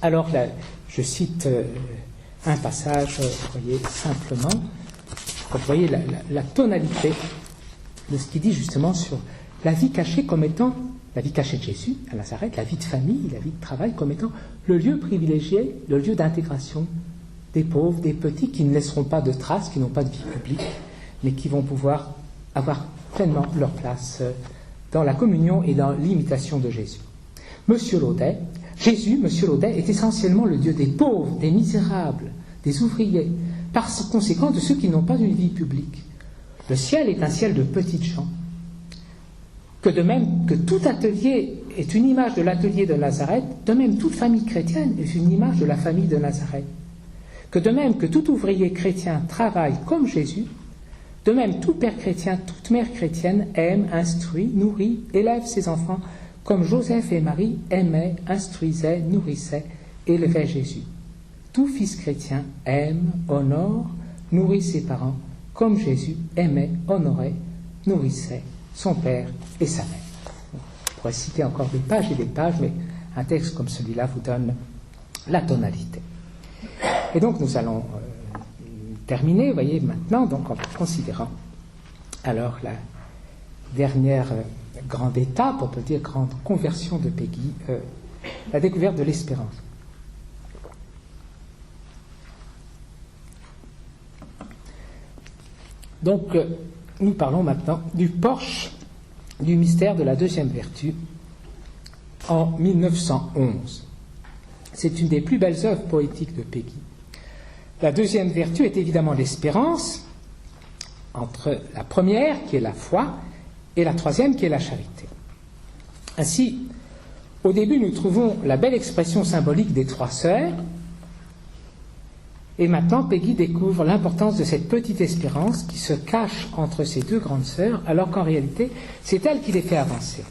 alors là, je cite un passage, vous voyez, simplement, vous voyez la tonalité de ce qu'il dit justement sur la vie cachée comme étant la vie cachée de Jésus à Nazareth, la vie de famille, la vie de travail comme étant le lieu privilégié, le lieu d'intégration des pauvres, des petits qui ne laisseront pas de traces, qui n'ont pas de vie publique, mais qui vont pouvoir avoir pleinement leur place dans la communion et dans l'imitation de Jésus. Monsieur Laudet est essentiellement le Dieu des pauvres, des misérables, des ouvriers, par conséquent de ceux qui n'ont pas une vie publique. Le ciel est un ciel de petites gens. Que de même que tout atelier est une image de l'atelier de Nazareth, de même toute famille chrétienne est une image de la famille de Nazareth. Que de même que tout ouvrier chrétien travaille comme Jésus, de même tout père chrétien, toute mère chrétienne aime, instruit, nourrit, élève ses enfants comme Joseph et Marie aimaient, instruisaient, nourrissaient, élevaient Jésus. Tout fils chrétien aime, honore, nourrit ses parents comme Jésus aimait, honorait, nourrissait son père et sa mère. On pourrait citer encore des pages et des pages, mais un texte comme celui-là vous donne la tonalité. Et donc nous allons terminer, vous voyez, maintenant, donc en considérant alors la dernière grande étape, on peut dire grande conversion de Peggy, la découverte de l'espérance. Donc, nous parlons maintenant du porche du mystère de la deuxième vertu en 1911. C'est une des plus belles œuvres poétiques de Peggy. La deuxième vertu est évidemment l'espérance, entre la première, qui est la foi, et la troisième, qui est la charité. Ainsi, au début, nous trouvons la belle expression symbolique des trois sœurs, et maintenant, Peggy découvre l'importance de cette petite espérance qui se cache entre ces deux grandes sœurs, alors qu'en réalité, c'est elle qui les fait avancer.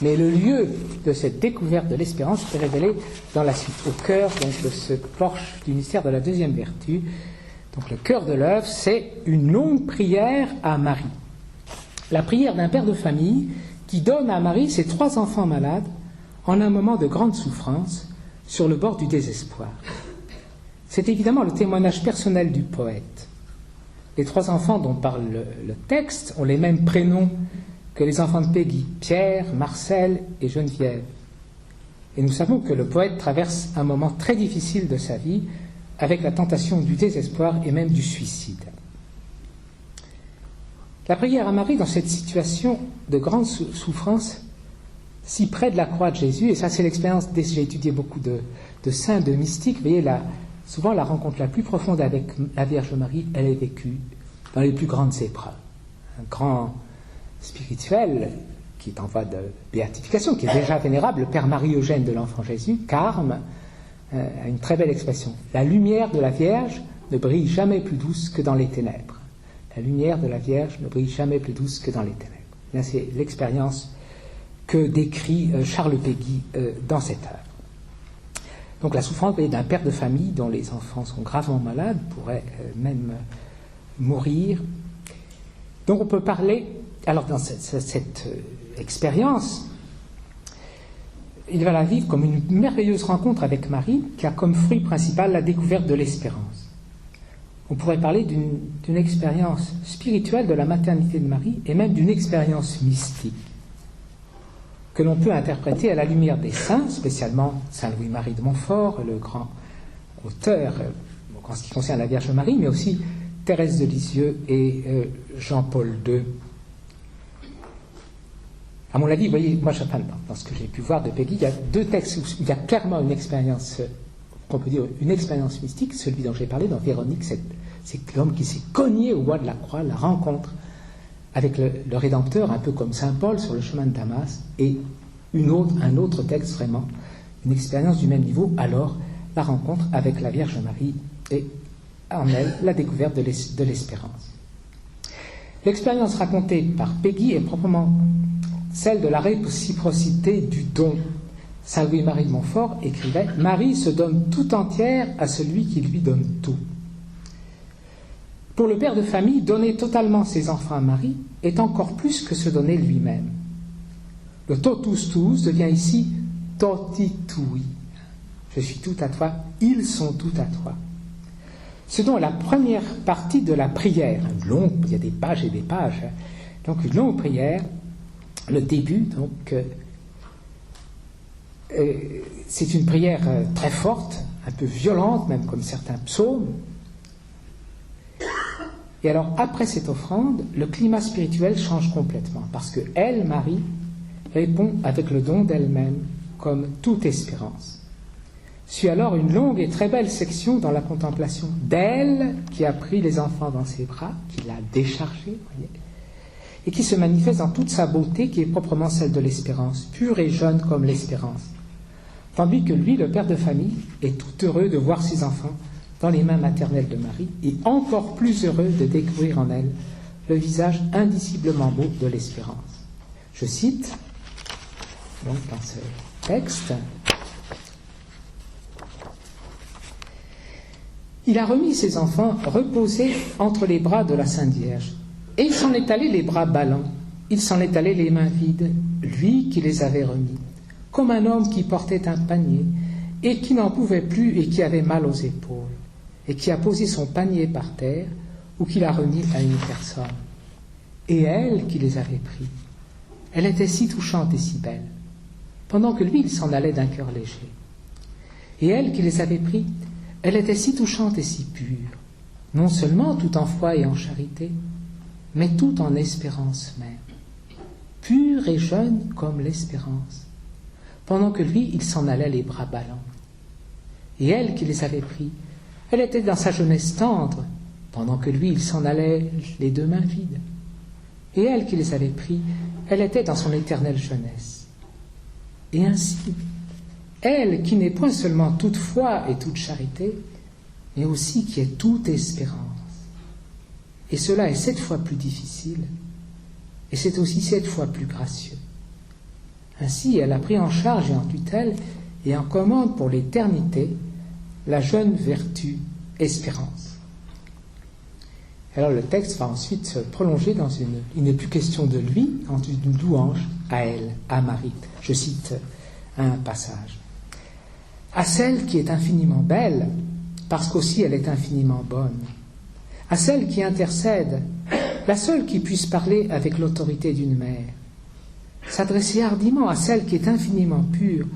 Mais le lieu de cette découverte de l'espérance est révélé dans la suite, au cœur donc, de ce porche du mystère de la deuxième vertu. Donc le cœur de l'œuvre, c'est une longue prière à Marie. La prière d'un père de famille qui donne à Marie ses trois enfants malades en un moment de grande souffrance sur le bord du désespoir. C'est évidemment le témoignage personnel du poète. Les trois enfants dont parle le texte ont les mêmes prénoms que les enfants de Peggy, Pierre, Marcel et Geneviève. Et nous savons que le poète traverse un moment très difficile de sa vie avec la tentation du désespoir et même du suicide. La prière à Marie dans cette situation de grande souffrance, si près de la croix de Jésus, et ça c'est l'expérience, j'ai étudié beaucoup de saints, de mystiques, vous voyez, souvent la rencontre la plus profonde avec la Vierge Marie, elle est vécue dans les plus grandes épreuves. Un grand spirituel qui est en voie de béatification, qui est déjà vénérable, le Père Marie-Eugène de l'Enfant Jésus, Carme, a une très belle expression. La lumière de la Vierge ne brille jamais plus douce que dans les ténèbres. La lumière de la Vierge ne brille jamais plus douce que dans les ténèbres. Là, c'est l'expérience que décrit Charles Peggy dans cette œuvre. Donc la souffrance d'un père de famille dont les enfants sont gravement malades, pourrait même mourir. Donc on peut parler, alors dans cette expérience, il va la vivre comme une merveilleuse rencontre avec Marie qui a comme fruit principal la découverte de l'espérance. On pourrait parler d'une expérience spirituelle de la maternité de Marie et même d'une expérience mystique que l'on peut interpréter à la lumière des saints, spécialement Saint Louis-Marie de Montfort, le grand auteur en ce qui concerne la Vierge Marie, mais aussi Thérèse de Lisieux et Jean-Paul II. À mon avis, vous voyez, moi, dans ce que j'ai pu voir de Peggy, il y a deux textes où il y a clairement une expérience qu'on peut dire une expérience mystique, celui dont j'ai parlé dans Véronique, c'est l'homme qui s'est cogné au bois de la croix, la rencontre avec le Rédempteur, un peu comme Saint Paul sur le chemin de Damas, et un autre texte vraiment, une expérience du même niveau, alors la rencontre avec la Vierge Marie et en elle la découverte de l'espérance. L'expérience racontée par Peggy est proprement celle de la réciprocité du don. Saint Louis-Marie de Montfort écrivait « Marie se donne tout entière à celui qui lui donne tout ». Pour le père de famille, donner totalement ses enfants à Marie est encore plus que se donner lui-même. Le totus tuus devient ici toti tui. Je suis tout à toi, ils sont tout à toi. Ce dont est la première partie de la prière, il y a des pages et des pages, donc une longue prière, le début, donc c'est une prière très forte, un peu violente, même comme certains psaumes. Et alors, après cette offrande, le climat spirituel change complètement, parce que elle, Marie, répond avec le don d'elle-même, comme toute espérance. Suit alors une longue et très belle section dans la contemplation d'elle qui a pris les enfants dans ses bras, qui l'a déchargé, voyez, et qui se manifeste dans toute sa beauté, qui est proprement celle de l'espérance, pure et jeune comme l'espérance. Tandis que lui, le père de famille, est tout heureux de voir ses enfants dans les mains maternelles de Marie, et encore plus heureux de découvrir en elle le visage indiciblement beau de l'espérance. Je cite, donc dans ce texte, « Il a remis ses enfants reposés entre les bras de la Sainte Vierge, et il s'en est allé les bras ballants, il s'en est allé les mains vides, lui qui les avait remis, comme un homme qui portait un panier, et qui n'en pouvait plus et qui avait mal aux épaules, et qui a posé son panier par terre, ou qui l'a remis à une personne. Et elle qui les avait pris, elle était si touchante et si belle, pendant que lui, il s'en allait d'un cœur léger. Et elle qui les avait pris, elle était si touchante et si pure, non seulement tout en foi et en charité, mais tout en espérance même, pure et jeune comme l'espérance, pendant que lui, il s'en allait les bras ballants. Et elle qui les avait pris, elle était dans sa jeunesse tendre, pendant que lui, il s'en allait les deux mains vides. Et elle qui les avait pris, elle était dans son éternelle jeunesse. Et ainsi, elle qui n'est point seulement toute foi et toute charité, mais aussi qui est toute espérance. Et cela est 7 fois plus difficile, et c'est aussi 7 fois plus gracieux. Ainsi, elle a pris en charge et en tutelle et en commande pour l'éternité la jeune vertu espérance. Alors le texte va ensuite se prolonger dans il n'est plus question de lui, en une louange à elle, à Marie. Je cite un passage. À celle qui est infiniment belle, parce qu'aussi elle est infiniment bonne. À celle qui intercède, la seule qui puisse parler avec l'autorité d'une mère. S'adresser hardiment à celle qui est infiniment pure,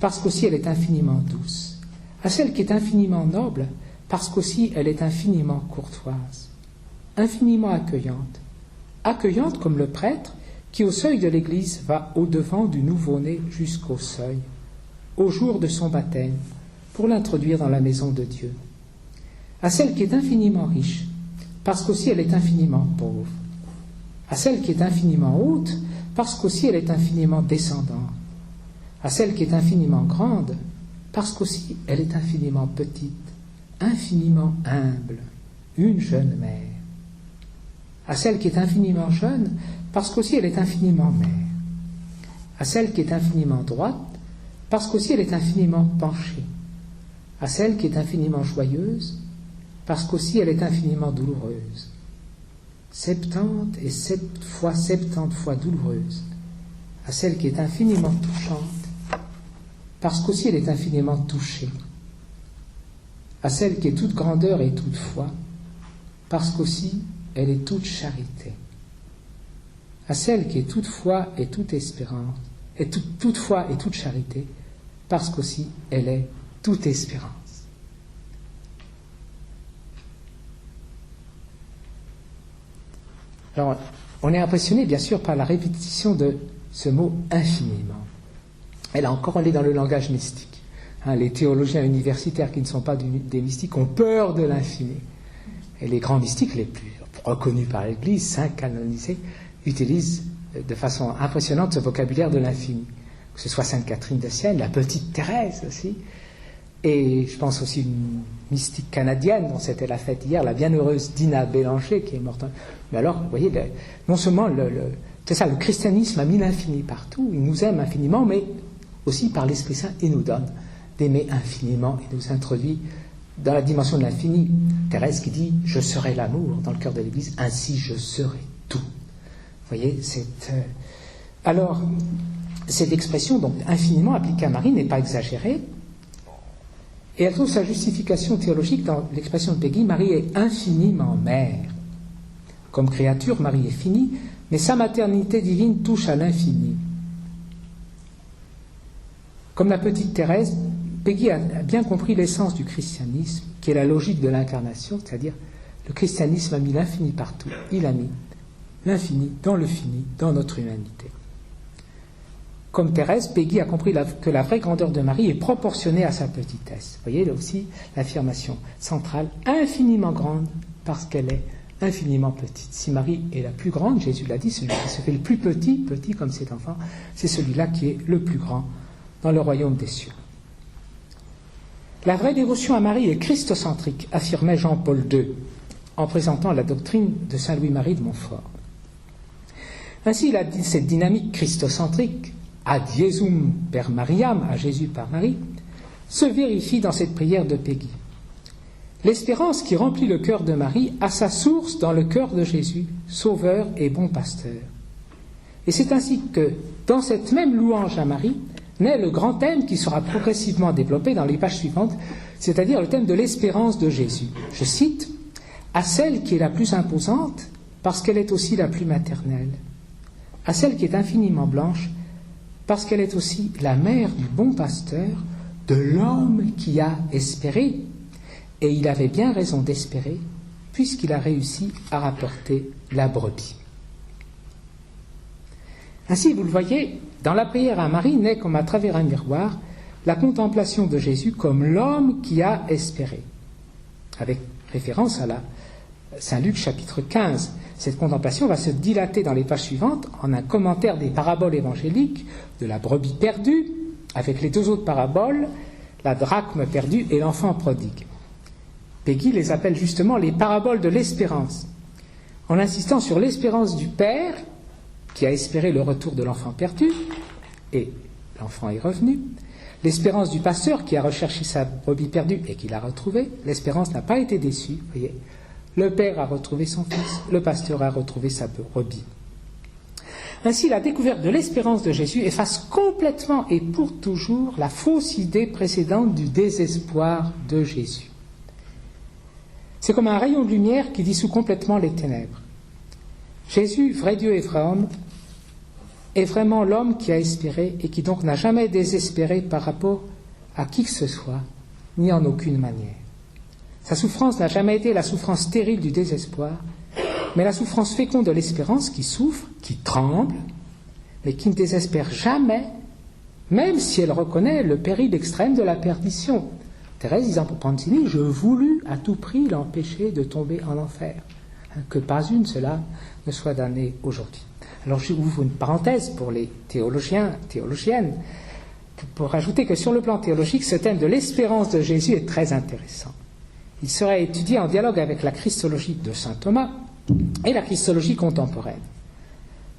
parce qu'aussi elle est infiniment douce. À celle qui est infiniment noble, parce qu'aussi elle est infiniment courtoise. Infiniment accueillante. Accueillante comme le prêtre qui au seuil de l'église va au-devant du nouveau-né jusqu'au seuil, au jour de son baptême, pour l'introduire dans la maison de Dieu. À celle qui est infiniment riche, parce qu'aussi elle est infiniment pauvre. À celle qui est infiniment haute, parce qu'aussi elle est infiniment descendante. À celle qui est infiniment grande, parce qu'aussi elle est infiniment petite, infiniment humble, une jeune mère. À celle qui est infiniment jeune, parce qu'aussi elle est infiniment mère. À celle qui est infiniment droite, parce qu'aussi elle est infiniment penchée. À celle qui est infiniment joyeuse, parce qu'aussi elle est infiniment douloureuse. 70 et 70 fois douloureuse. À celle qui est infiniment touchante, parce qu'aussi elle est infiniment touchée. À celle qui est toute grandeur et toute foi, parce qu'aussi elle est toute charité. À celle qui est toute foi et toute espérance, et toute foi et toute charité, parce qu'aussi elle est toute espérance. Alors, on est impressionné bien sûr par la répétition de ce mot infiniment. Et là encore, on est dans le langage mystique. Les théologiens universitaires qui ne sont pas des mystiques ont peur de l'infini. Et les grands mystiques les plus reconnus par l'Église, saints, canonisés, utilisent de façon impressionnante ce vocabulaire de l'infini. Que ce soit Sainte Catherine de Sienne, la petite Thérèse aussi, et je pense aussi une mystique canadienne dont c'était la fête hier, la bienheureuse Dina Bélanger qui est morte. Mais alors, vous voyez, non seulement c'est ça, le christianisme a mis l'infini partout, il nous aime infiniment, mais aussi par l'Esprit Saint, il nous donne d'aimer infiniment, il nous introduit dans la dimension de l'infini. Thérèse qui dit « Je serai l'amour » dans le cœur de l'Église, ainsi je serai tout. Vous voyez, alors, cette expression, donc infiniment appliquée à Marie, n'est pas exagérée, et elle trouve sa justification théologique dans l'expression de Peggy, Marie est infiniment mère. Comme créature, Marie est finie, mais sa maternité divine touche à l'infini. Comme la petite Thérèse, Peggy a bien compris l'essence du christianisme, qui est la logique de l'incarnation, c'est-à-dire le christianisme a mis l'infini partout, il a mis l'infini dans le fini, dans notre humanité. Comme Thérèse, Peggy a compris que la vraie grandeur de Marie est proportionnée à sa petitesse. Vous voyez, là aussi, l'affirmation centrale, infiniment grande, parce qu'elle est infiniment petite. Si Marie est la plus grande, Jésus l'a dit, celui qui se fait le plus petit, petit comme cet enfant, c'est celui-là qui est le plus grand dans le royaume des cieux. La vraie dévotion à Marie est christocentrique, affirmait Jean-Paul II, en présentant la doctrine de Saint Louis-Marie de Montfort. Ainsi, cette dynamique christocentrique, ad Iesum per Mariam, à Jésus par Marie, se vérifie dans cette prière de Peggy. L'espérance qui remplit le cœur de Marie a sa source dans le cœur de Jésus, sauveur et bon pasteur. Et c'est ainsi que, dans cette même louange à Marie, naît le grand thème qui sera progressivement développé dans les pages suivantes, c'est-à-dire le thème de l'espérance de Jésus. Je cite, « À celle qui est la plus imposante, parce qu'elle est aussi la plus maternelle. À celle qui est infiniment blanche, parce qu'elle est aussi la mère du bon pasteur, de l'homme qui a espéré. Et il avait bien raison d'espérer, puisqu'il a réussi à rapporter la brebis. » Ainsi, vous le voyez, dans la prière à Marie naît comme à travers un miroir la contemplation de Jésus comme l'homme qui a espéré, avec référence à Saint Luc chapitre 15. Cette contemplation va se dilater dans les pages suivantes en un commentaire des paraboles évangéliques de la brebis perdue, avec les deux autres paraboles, la drachme perdue et l'enfant prodigue. Peggy les appelle justement les paraboles de l'espérance, en insistant sur l'espérance du Père, qui a espéré le retour de l'enfant perdu, et l'enfant est revenu, l'espérance du pasteur qui a recherché sa brebis perdue et qui l'a retrouvée, l'espérance n'a pas été déçue, vous voyez. Le père a retrouvé son fils, le pasteur a retrouvé sa brebis. Ainsi, la découverte de l'espérance de Jésus efface complètement et pour toujours la fausse idée précédente du désespoir de Jésus. C'est comme un rayon de lumière qui dissout complètement les ténèbres. Jésus, vrai Dieu et vrai homme, est vraiment l'homme qui a espéré et qui donc n'a jamais désespéré par rapport à qui que ce soit, ni en aucune manière. Sa souffrance n'a jamais été la souffrance stérile du désespoir, mais la souffrance féconde de l'espérance qui souffre, qui tremble, mais qui ne désespère jamais, même si elle reconnaît le péril extrême de la perdition. Thérèse disant pour Pansini, je voulus à tout prix l'empêcher de tomber en enfer, que pas une seule âme ne soit damnée aujourd'hui. Alors j'ouvre une parenthèse pour les théologiens, théologiennes, pour ajouter que sur le plan théologique, ce thème de l'espérance de Jésus est très intéressant. Il serait étudié en dialogue avec la christologie de saint Thomas et la christologie contemporaine.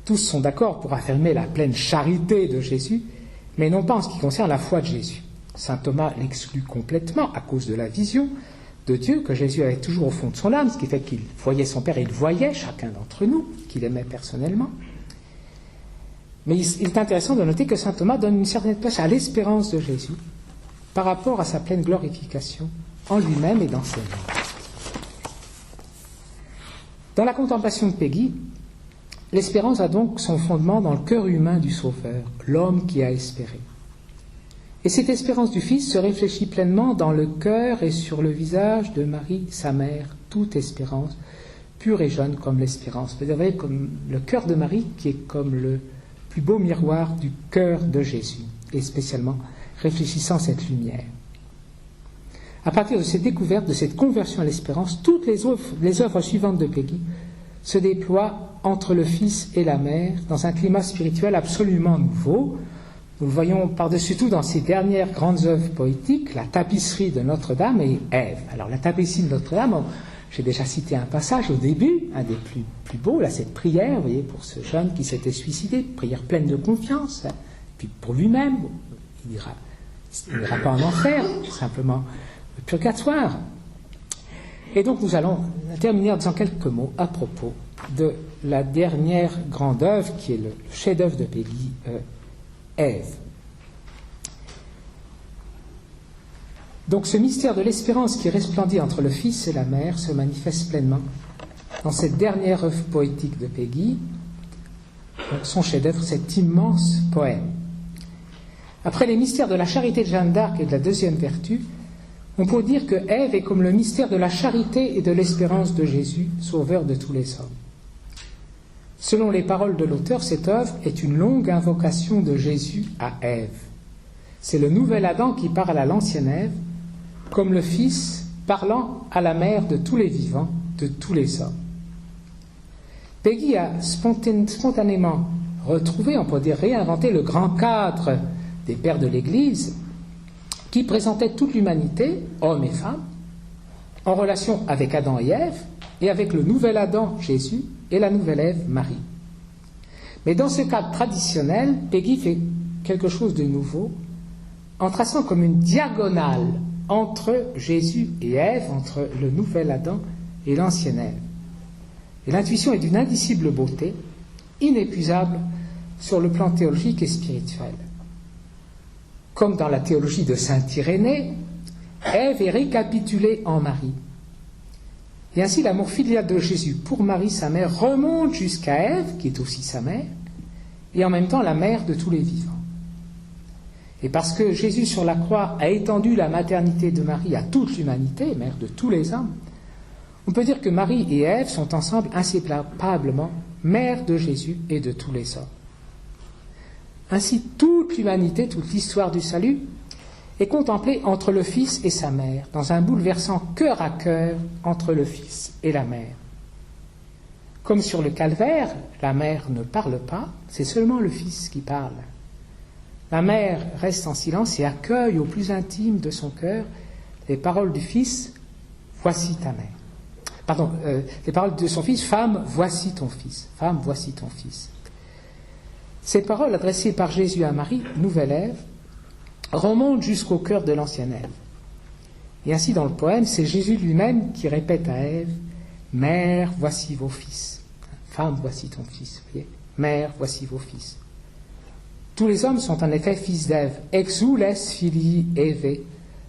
Tous sont d'accord pour affirmer la pleine charité de Jésus, mais non pas en ce qui concerne la foi de Jésus. Saint Thomas l'exclut complètement à cause de la vision de Dieu que Jésus avait toujours au fond de son âme, ce qui fait qu'il voyait son Père et il voyait chacun d'entre nous, qu'il aimait personnellement. Mais il est intéressant de noter que saint Thomas donne une certaine place à l'espérance de Jésus par rapport à sa pleine glorification en lui-même et dans ses œuvres. Dans la contemplation de Peggy, l'espérance a donc son fondement dans le cœur humain du Sauveur, l'homme qui a espéré. Et cette espérance du Fils se réfléchit pleinement dans le cœur et sur le visage de Marie, sa mère, toute espérance, pure et jeune comme l'espérance. Vous voyez, comme le cœur de Marie qui est comme le plus beau miroir du cœur de Jésus, et spécialement réfléchissant cette lumière. À partir de cette découverte, de cette conversion à l'espérance, toutes les œuvres suivantes de Péguy se déploient entre le Fils et la Mère dans un climat spirituel absolument nouveau. Nous le voyons par-dessus tout dans ses dernières grandes œuvres poétiques, la tapisserie de Notre-Dame et Ève. Alors la tapisserie de Notre-Dame, j'ai déjà cité un passage au début, un des plus beaux, là, cette prière, vous voyez, pour ce jeune qui s'était suicidé, prière pleine de confiance, puis pour lui-même, il n'ira pas en enfer, simplement le purgatoire. Et donc nous allons terminer en disant quelques mots à propos de la dernière grande œuvre, qui est le chef-d'œuvre de Péguy, Ève. Donc ce mystère de l'espérance qui resplendit entre le Fils et la Mère se manifeste pleinement dans cette dernière œuvre poétique de Péguy, son chef-d'œuvre, cet immense poème. Après les mystères de la charité de Jeanne d'Arc et de la deuxième vertu, on peut dire que Ève est comme le mystère de la charité et de l'espérance de Jésus, sauveur de tous les hommes. Selon les paroles de l'auteur, cette œuvre est une longue invocation de Jésus à Ève. C'est le nouvel Adam qui parle à l'ancienne Ève, comme le Fils parlant à la mère de tous les vivants, de tous les hommes. Péguy a spontanément retrouvé, on peut dire réinventé, le grand cadre des pères de l'Église, qui présentait toute l'humanité, hommes et femmes, en relation avec Adam et Ève, et avec le nouvel Adam, Jésus, et la nouvelle Ève, Marie. Mais dans ce cadre traditionnel, Péguy fait quelque chose de nouveau, en traçant comme une diagonale entre Jésus et Ève, entre le nouvel Adam et l'ancienne Ève. Et l'intuition est d'une indicible beauté, inépuisable sur le plan théologique et spirituel. Comme dans la théologie de saint Irénée, Ève est récapitulée en Marie. Et ainsi l'amour filial de Jésus pour Marie, sa mère, remonte jusqu'à Ève, qui est aussi sa mère, et en même temps la mère de tous les vivants. Et parce que Jésus sur la croix a étendu la maternité de Marie à toute l'humanité, mère de tous les hommes, on peut dire que Marie et Ève sont ensemble inséparablement mère de Jésus et de tous les hommes. Ainsi, toute l'humanité, toute l'histoire du salut est contemplée entre le Fils et sa mère, dans un bouleversant cœur à cœur entre le Fils et la mère. Comme sur le calvaire, la mère ne parle pas, c'est seulement le Fils qui parle. La mère reste en silence et accueille au plus intime de son cœur les paroles du Fils, « Voici ta mère ». Pardon, les paroles de son Fils, « Femme, voici ton Fils ». « Femme, voici ton Fils ». Ces paroles adressées par Jésus à Marie, nouvelle Ève, remontent jusqu'au cœur de l'ancienne Ève. Et ainsi, dans le poème, c'est Jésus lui-même qui répète à Ève, « Mère, voici vos fils ». « Femme, voici ton fils ». Vous voyez ? « Mère, voici vos fils ». Tous les hommes sont en effet fils d'Ève, exules filii Eve,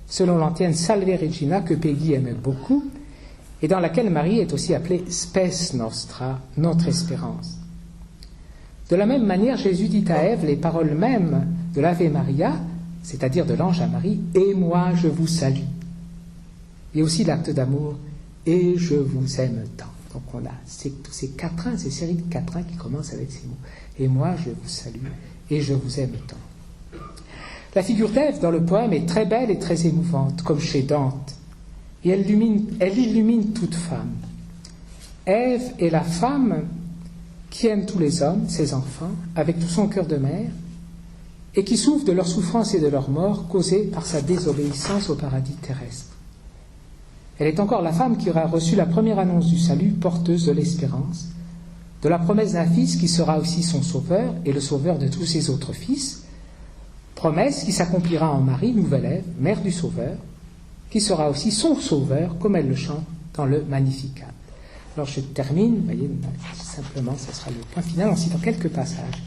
selon l'antienne Salve Regina que Péguy aimait beaucoup, et dans laquelle Marie est aussi appelée Spes Nostra, notre espérance. De la même manière, Jésus dit à Ève les paroles mêmes de l'Ave Maria, c'est-à-dire de l'ange à Marie, « Et moi je vous salue ». Et aussi l'acte d'amour, « Et je vous aime tant ». Donc on a tous ces quatrains, ces séries de quatrains qui commencent avec ces mots. « Et moi je vous salue ». Et je vous aime tant. La figure d'Ève dans le poème est très belle et très émouvante, comme chez Dante, et elle illumine toute femme. Ève est la femme qui aime tous les hommes, ses enfants, avec tout son cœur de mère, et qui souffre de leur souffrance et de leur mort causée par sa désobéissance au paradis terrestre. Elle est encore la femme qui aura reçu la première annonce du salut, porteuse de l'espérance, de la promesse d'un fils qui sera aussi son sauveur et le sauveur de tous ses autres fils, promesse qui s'accomplira en Marie, nouvelle Ève, mère du sauveur, qui sera aussi son sauveur, comme elle le chante dans le Magnificat. Alors je termine, vous voyez, simplement, ce sera le point final, en citant quelques passages.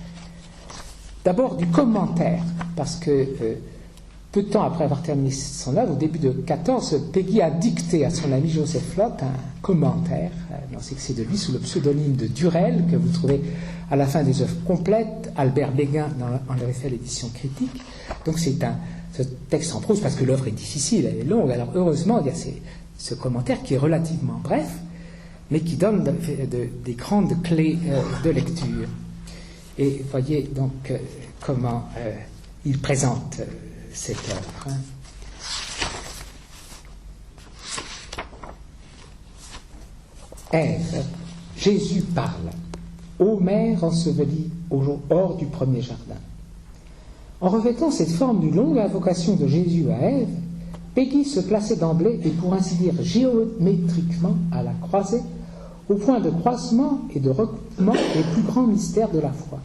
D'abord du commentaire, parce que peu de temps après avoir terminé son œuvre, au début de 14, Péguy a dicté à son ami Joseph Flotte un commentaire, on sait que c'est de lui sous le pseudonyme de Durel, que vous trouvez à la fin des œuvres complètes. Albert Béguin en avait fait l'édition critique. Donc c'est ce texte en prose, parce que l'œuvre est difficile, elle est longue. Alors heureusement, il y a ce commentaire qui est relativement bref, mais qui donne des grandes clés de lecture. Et voyez donc comment il présente cette œuvre. Ève, Jésus parle. Ô mère ensevelie hors du premier jardin. En revêtant cette forme d'une longue invocation de Jésus à Ève, Peggy se plaçait d'emblée et pour ainsi dire géométriquement à la croisée, au point de croisement et de recoupement des plus grands mystères de la foi.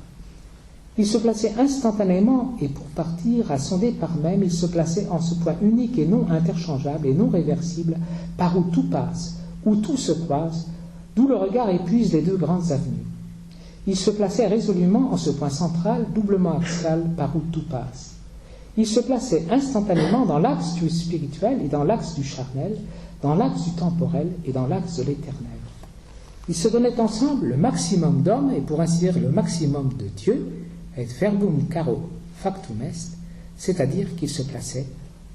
Il se plaçait instantanément et pour partir à son départ même, il se plaçait en ce point unique et non interchangeable et non réversible par où tout passe, où tout se croise, d'où le regard épuise les deux grandes avenues. Il se plaçait résolument en ce point central, doublement axial, par où tout passe. Il se plaçait instantanément dans l'axe du spirituel et dans l'axe du charnel, dans l'axe du temporel et dans l'axe de l'éternel. Ils se donnaient ensemble le maximum d'hommes et pour ainsi dire le maximum de Dieu, et verbum caro factum est, c'est-à-dire qu'ils se plaçaient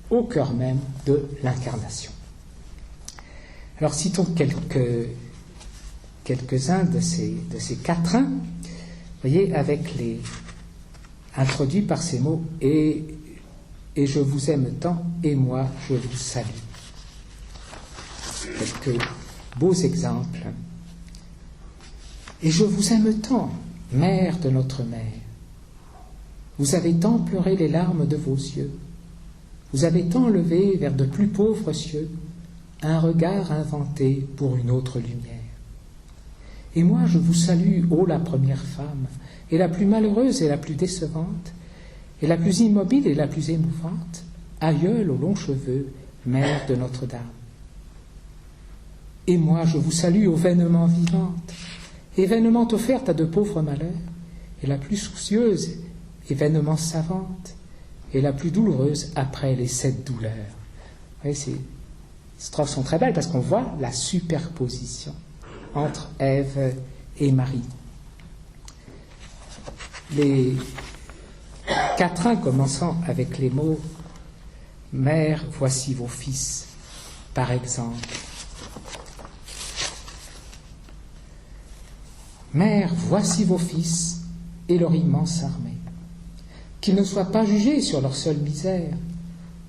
au cœur même de l'incarnation. Alors citons quelques-uns de ces quatrains, vous voyez, avec introduits par ces mots et je vous aime tant et moi je vous salue. Quelques beaux exemples. Et je vous aime tant, mère de notre mère. Vous avez tant pleuré les larmes de vos yeux. Vous avez tant levé vers de plus pauvres cieux un regard inventé pour une autre lumière. Et moi je vous salue, ô la première femme, et la plus malheureuse et la plus décevante, et la plus immobile et la plus émouvante, aïeule aux longs cheveux, mère de Notre-Dame. Et moi je vous salue, ô vainement vivante, et vainement offerte à de pauvres malheurs, et la plus soucieuse et vainement savante, et la plus douloureuse après les 7 douleurs. Vous voyez, ces strophes sont très belles parce qu'on voit la superposition entre Ève et Marie. Les quatrains commençant avec les mots « Mère, voici vos fils », par exemple. « Mère, voici vos fils et leur immense armée. Qu'ils ne soient pas jugés sur leur seule misère,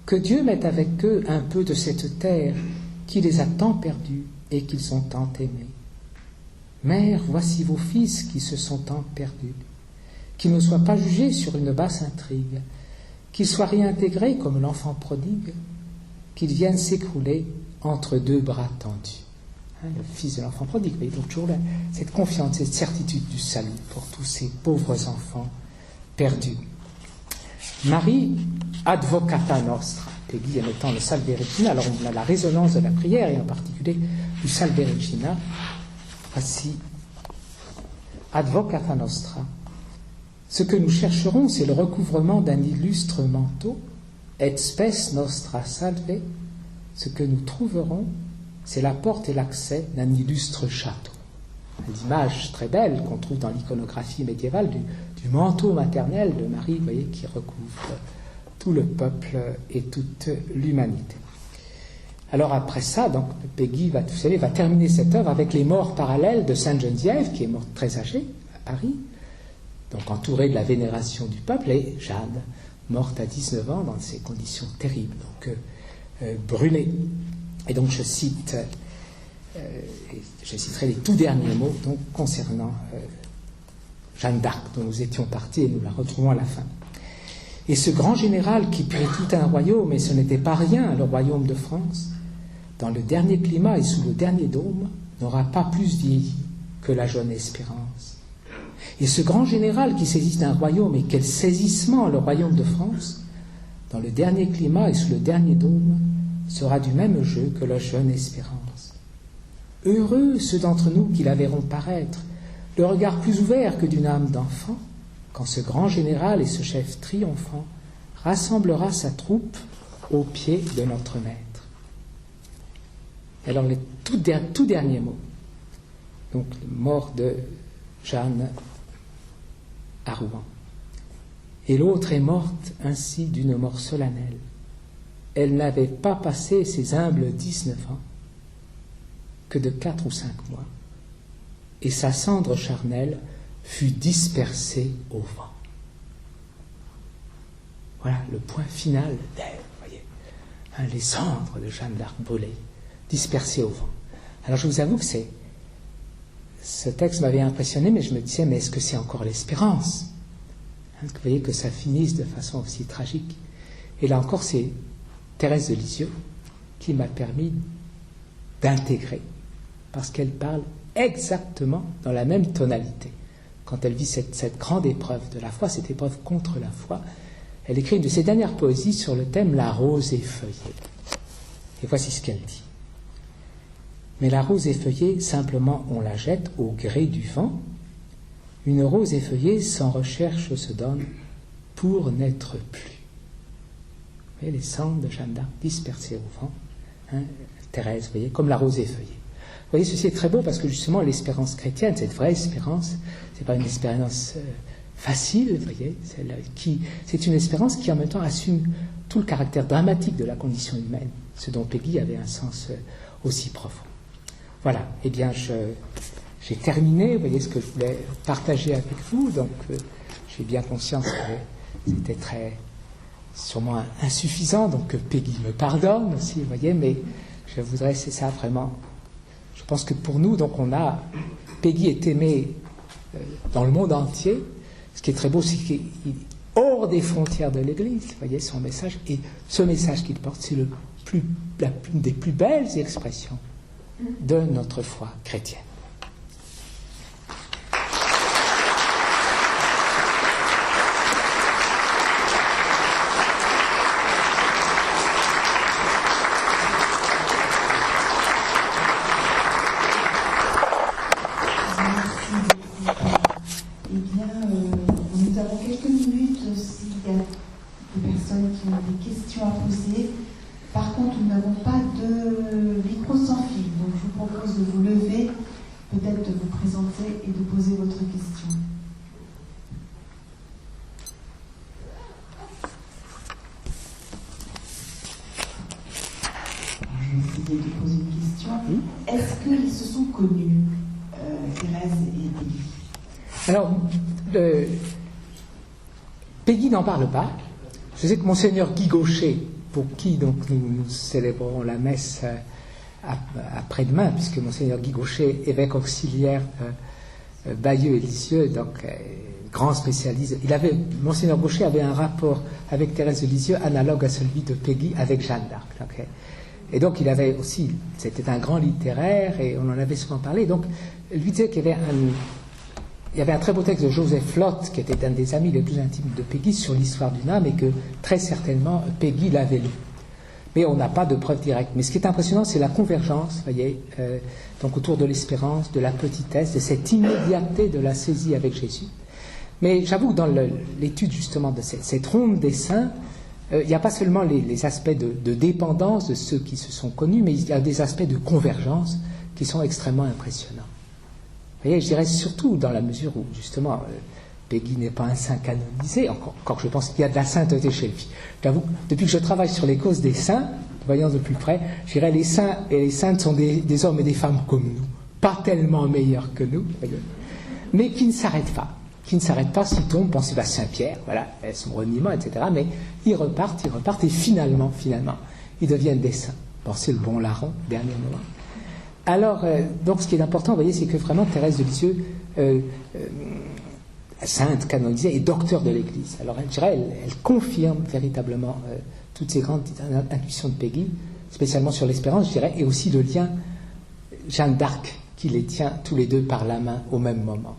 que Dieu mette avec eux un peu de cette terre qui les a tant perdus et qu'ils ont tant aimés. Mère, voici vos fils qui se sont tant perdus, qu'ils ne soient pas jugés sur une basse intrigue, qu'ils soient réintégrés comme l'enfant prodigue, qu'ils viennent s'écrouler entre 2 bras tendus. » Le fils de l'enfant prodigue, mais donc toujours cette confiance, cette certitude du salut pour tous ces pauvres enfants perdus. Marie, advocata nostra, Peggy émettant le Salve Regina, alors on a la résonance de la prière et en particulier du Salve Regina. Voici, advocata nostra. Ce que nous chercherons, c'est le recouvrement d'un illustre manteau, et spes nostra salve. Ce que nous trouverons, c'est la porte et l'accès d'un illustre château. L'image très belle qu'on trouve dans l'iconographie médiévale du manteau maternel de Marie, vous voyez, qui recouvre tout le peuple et toute l'humanité. Alors après ça, donc, Peggy va terminer cette œuvre avec les morts parallèles de Sainte Geneviève, qui est morte très âgée à Paris, donc entourée de la vénération du peuple, et Jeanne, morte à 19 ans dans ces conditions terribles, donc brûlée. Et donc je citerai les tout derniers mots donc, concernant Jeanne d'Arc, dont nous étions partis et nous la retrouvons à la fin. Et ce grand général qui prit tout un royaume, et ce n'était pas rien, le royaume de France, dans le dernier climat et sous le dernier dôme, n'aura pas plus vieilli que la jeune Espérance. Et ce grand général qui saisit d'un royaume, et quel saisissement le royaume de France, dans le dernier climat et sous le dernier dôme, sera du même jeu que la jeune Espérance. Heureux ceux d'entre nous qui la verront paraître, le regard plus ouvert que d'une âme d'enfant, quand ce grand général et ce chef triomphant rassemblera sa troupe au pied de notre maître. Alors les tout derniers mots, donc mort de Jeanne à Rouen. Et l'autre est morte ainsi d'une mort solennelle. Elle n'avait pas passé ses humbles 19 ans que de 4 ou 5 mois, et sa cendre charnelle fut dispersée au vent. voilà le point final d'elle, voyez, hein, les cendres de Jeanne d'Arc brûlées, dispersées au vent. Alors je vous avoue que ce texte m'avait impressionné, mais je me disais, mais est-ce que c'est encore l'espérance, hein, vous voyez, que ça finisse de façon aussi tragique. Et là encore, c'est Thérèse de Lisieux qui m'a permis d'intégrer, parce qu'elle parle exactement dans la même tonalité. Quand elle vit cette grande épreuve de la foi, cette épreuve contre la foi, elle écrit une de ses dernières poésies sur le thème « La rose effeuillée ». Et voici ce qu'elle dit. « Mais la rose effeuillée, simplement on la jette au gré du vent. Une rose effeuillée sans recherche se donne pour n'être plus. » Vous voyez les cendres de Jeanne d'Arc dispersées au vent, hein, Thérèse, vous voyez, comme la rose effeuillée. Vous voyez, ceci est très beau parce que justement l'espérance chrétienne, cette vraie espérance, c'est pas une espérance facile, vous voyez, c'est une espérance qui en même temps assume tout le caractère dramatique de la condition humaine, ce dont Peggy avait un sens aussi profond. Voilà, eh bien j'ai terminé, vous voyez ce que je voulais partager avec vous, donc j'ai bien conscience que c'était sûrement insuffisant, donc que Peggy me pardonne aussi, vous voyez, mais je voudrais, c'est ça vraiment. Je pense que pour nous, donc Peggy est aimée dans le monde entier. Ce qui est très beau, c'est qu'il est hors des frontières de l'Église, vous voyez, son message, et ce message qu'il porte, c'est l'une des plus belles expressions de notre foi chrétienne. Par contre, nous n'avons pas de micro sans fil, donc je vous propose de vous lever, peut-être de vous présenter et de poser votre question. Je vais essayer de poser une question. Est-ce qu'ils se sont connus, Thérèse et Peggy? Alors, Peggy n'en parle pas. Je sais que Monseigneur Guy Gaucher, pour qui donc nous célébrerons la messe après-demain, puisque Monseigneur Guy Gaucher, évêque auxiliaire Bayeux et Lisieux, donc grand spécialiste, Monseigneur Gaucher avait un rapport avec Thérèse de Lisieux analogue à celui de Peggy avec Jeanne d'Arc. Okay. Et donc il avait aussi, c'était un grand littéraire et on en avait souvent parlé, donc lui disait qu'il y avait un très beau texte de Joseph Lotte, qui était un des amis les plus intimes de Peggy, sur l'histoire d'une âme, et que très certainement Peggy l'avait lu. Mais on n'a pas de preuve directe. Mais ce qui est impressionnant, c'est la convergence, vous voyez, donc autour de l'espérance, de la petitesse, de cette immédiateté de la saisie avec Jésus. Mais j'avoue que dans l'étude justement de cette ronde des saints, il n'y a pas seulement les aspects de dépendance de ceux qui se sont connus, mais il y a des aspects de convergence qui sont extrêmement impressionnants. Vous voyez, je dirais surtout dans la mesure où, justement, Peggy n'est pas un saint canonisé, encore que je pense qu'il y a de la sainteté chez lui. J'avoue, depuis que je travaille sur les causes des saints, voyant de plus près, je dirais les saints et les saintes sont des hommes et des femmes comme nous, pas tellement meilleurs que nous, mais qui ne s'arrêtent pas, s'ils tombent, pensez à Saint-Pierre, voilà, son reniement, etc., mais ils repartent, et finalement, ils deviennent des saints. Pensez le bon larron, dernier moment. Alors, donc ce qui est important, vous voyez, c'est que vraiment Thérèse de Lisieux, sainte canonisée et docteur de l'Église. Alors, je dirais, elle confirme véritablement toutes ces grandes intuitions de Peggy, spécialement sur l'espérance, je dirais, et aussi le lien Jeanne d'Arc qui les tient tous les deux par la main au même moment.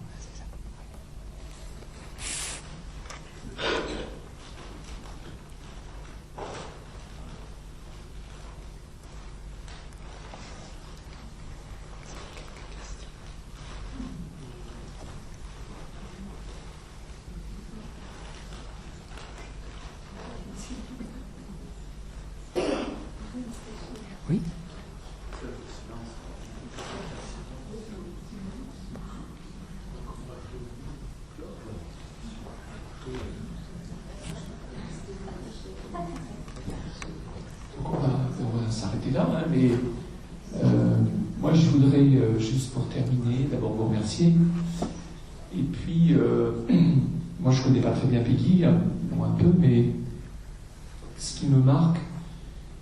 Oui. On va s'arrêter là, hein, mais moi je voudrais juste pour terminer d'abord vous remercier. Et puis moi je connais pas très bien Peggy, moi un peu, mais ce qui me marque,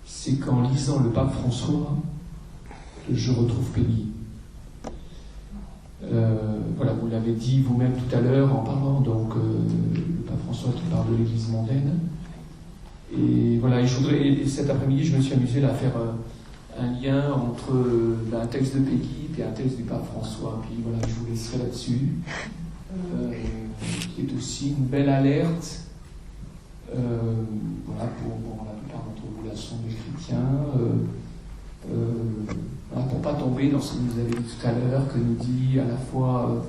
c'est qu'en lisant le pape François, je retrouve Peggy. Voilà, vous l'avez dit vous-même tout à l'heure en parlant, donc le pape François qui parle de l'Église mondaine. Et voilà, et cet après-midi, je me suis amusé à faire un lien entre un texte de Peggy et un texte du pape François. Puis voilà, je vous laisserai là-dessus, qui est aussi une belle alerte. Voilà, pour la plupart d'entre vous, là sont des chrétiens. Voilà, pour ne pas tomber dans ce que vous avez dit tout à l'heure, que nous dit à la fois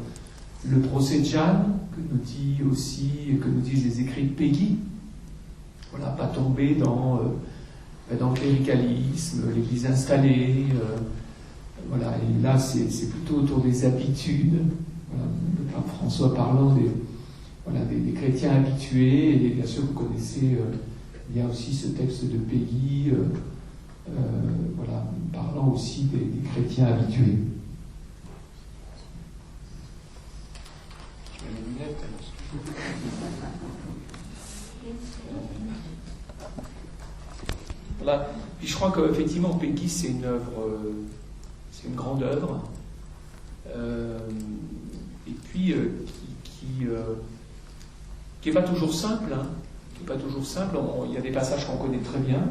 le procès de Jeanne, que nous disent les écrits de Peggy. Voilà, pas tomber dans le cléricalisme, l'Église installée. Voilà, et là, c'est plutôt autour des habitudes. Voilà, le pape François parlant des chrétiens habitués, et bien sûr, vous connaissez, il y a aussi ce texte de Peggy, voilà, parlant aussi des chrétiens habitués. Je mets mes lunettes. Voilà. Puis je crois qu'effectivement, Peggy, c'est une œuvre, c'est une grande œuvre, et puis qui n'est pas toujours simple, hein, qui n'est pas toujours simple. Il y a des passages qu'on connaît très bien,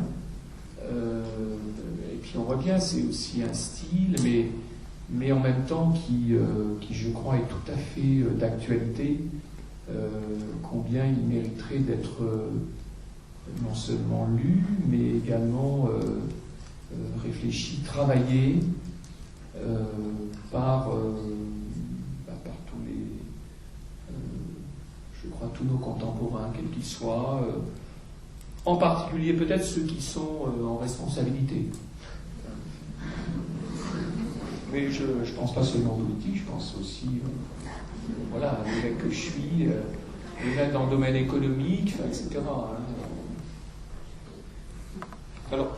et puis on voit bien, c'est aussi un style, mais en même temps qui je crois, est tout à fait d'actualité, combien il mériterait d'être non seulement lu, mais également réfléchi, travaillé par tous les, je crois, tous nos contemporains, quels qu'ils soient, en particulier peut-être ceux qui sont en responsabilité. Mais je ne pense pas seulement politique, je pense aussi, voilà, l'évêque que je suis, l'évêque dans le domaine économique, etc. Alors,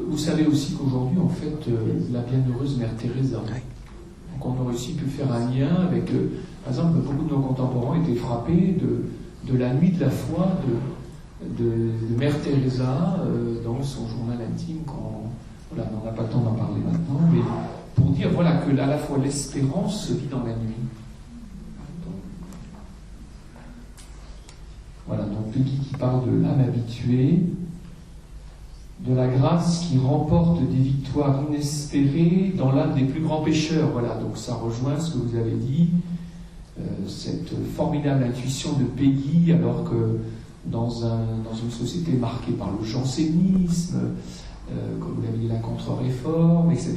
vous savez aussi qu'aujourd'hui, en fait, la bienheureuse Mère Teresa, donc on aurait aussi pu faire un lien avec, par exemple, beaucoup de nos contemporains étaient frappés de la nuit de la foi de Mère Teresa dans son journal intime, voilà, on n'a pas le temps d'en parler maintenant, mais pour dire, voilà, que à la fois l'espérance se vit dans la nuit. Voilà, donc Peggy qui parle de l'âme habituée, de la grâce qui remporte des victoires inespérées dans l'âme des plus grands pécheurs. Voilà, donc ça rejoint ce que vous avez dit, cette formidable intuition de Peggy, alors que dans une société marquée par le jansénisme, comme vous l'avez dit, la contre-réforme, etc.,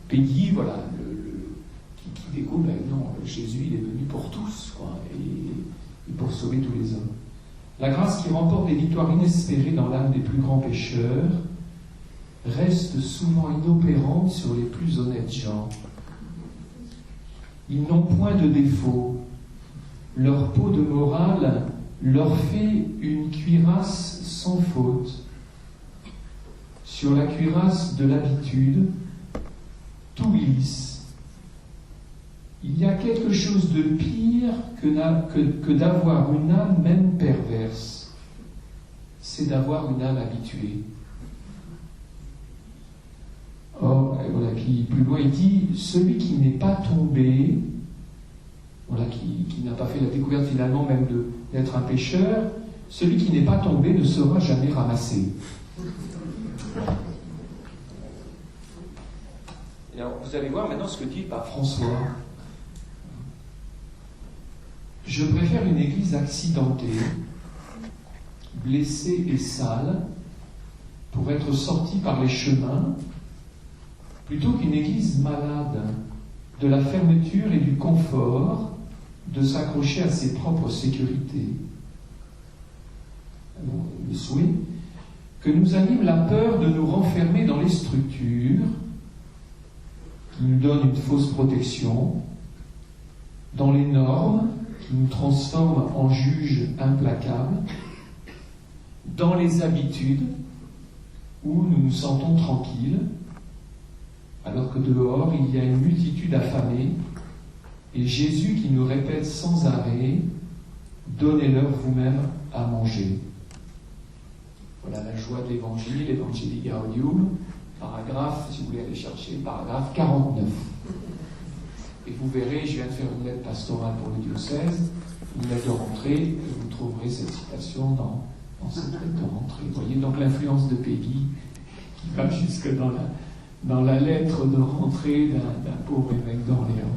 Peggy, voilà, qui découvre, non, Jésus, il est venu pour tous, quoi, et pour sauver tous les hommes. La grâce qui remporte des victoires inespérées dans l'âme des plus grands pécheurs reste souvent inopérante sur les plus honnêtes gens. Ils n'ont point de défaut. Leur peau de morale leur fait une cuirasse sans faute. Sur la cuirasse de l'habitude, tout glisse. Il y a quelque chose de pire que d'avoir une âme même perverse. C'est d'avoir une âme habituée. Or, voilà, plus loin il dit, celui qui n'est pas tombé, voilà, qui n'a pas fait la découverte finalement même d'être un pécheur, celui qui n'est pas tombé ne sera jamais ramassé. Et alors, vous allez voir maintenant ce que dit le pape François. Je préfère une église accidentée, blessée et sale, pour être sortie par les chemins, plutôt qu'une église malade de la fermeture et du confort, de s'accrocher à ses propres sécurités. Alors, le souhait que nous anime la peur de nous renfermer dans les structures qui nous donnent une fausse protection, dans les normes qui nous transforment en juges implacables, dans les habitudes où nous nous sentons tranquilles, alors que dehors il y a une multitude affamée, et Jésus qui nous répète sans arrêt « Donnez-leur vous-même à manger ». Voilà la joie de l'Évangile, Evangelii Gaudium, paragraphe, si vous voulez aller chercher, paragraphe 49. Et vous verrez, je viens de faire une lettre pastorale pour le diocèse, une lettre de rentrée, et vous trouverez cette citation dans cette lettre de rentrée. Vous voyez donc l'influence de Peggy qui va jusque dans la lettre de rentrée d'un pauvre évêque d'Orléans.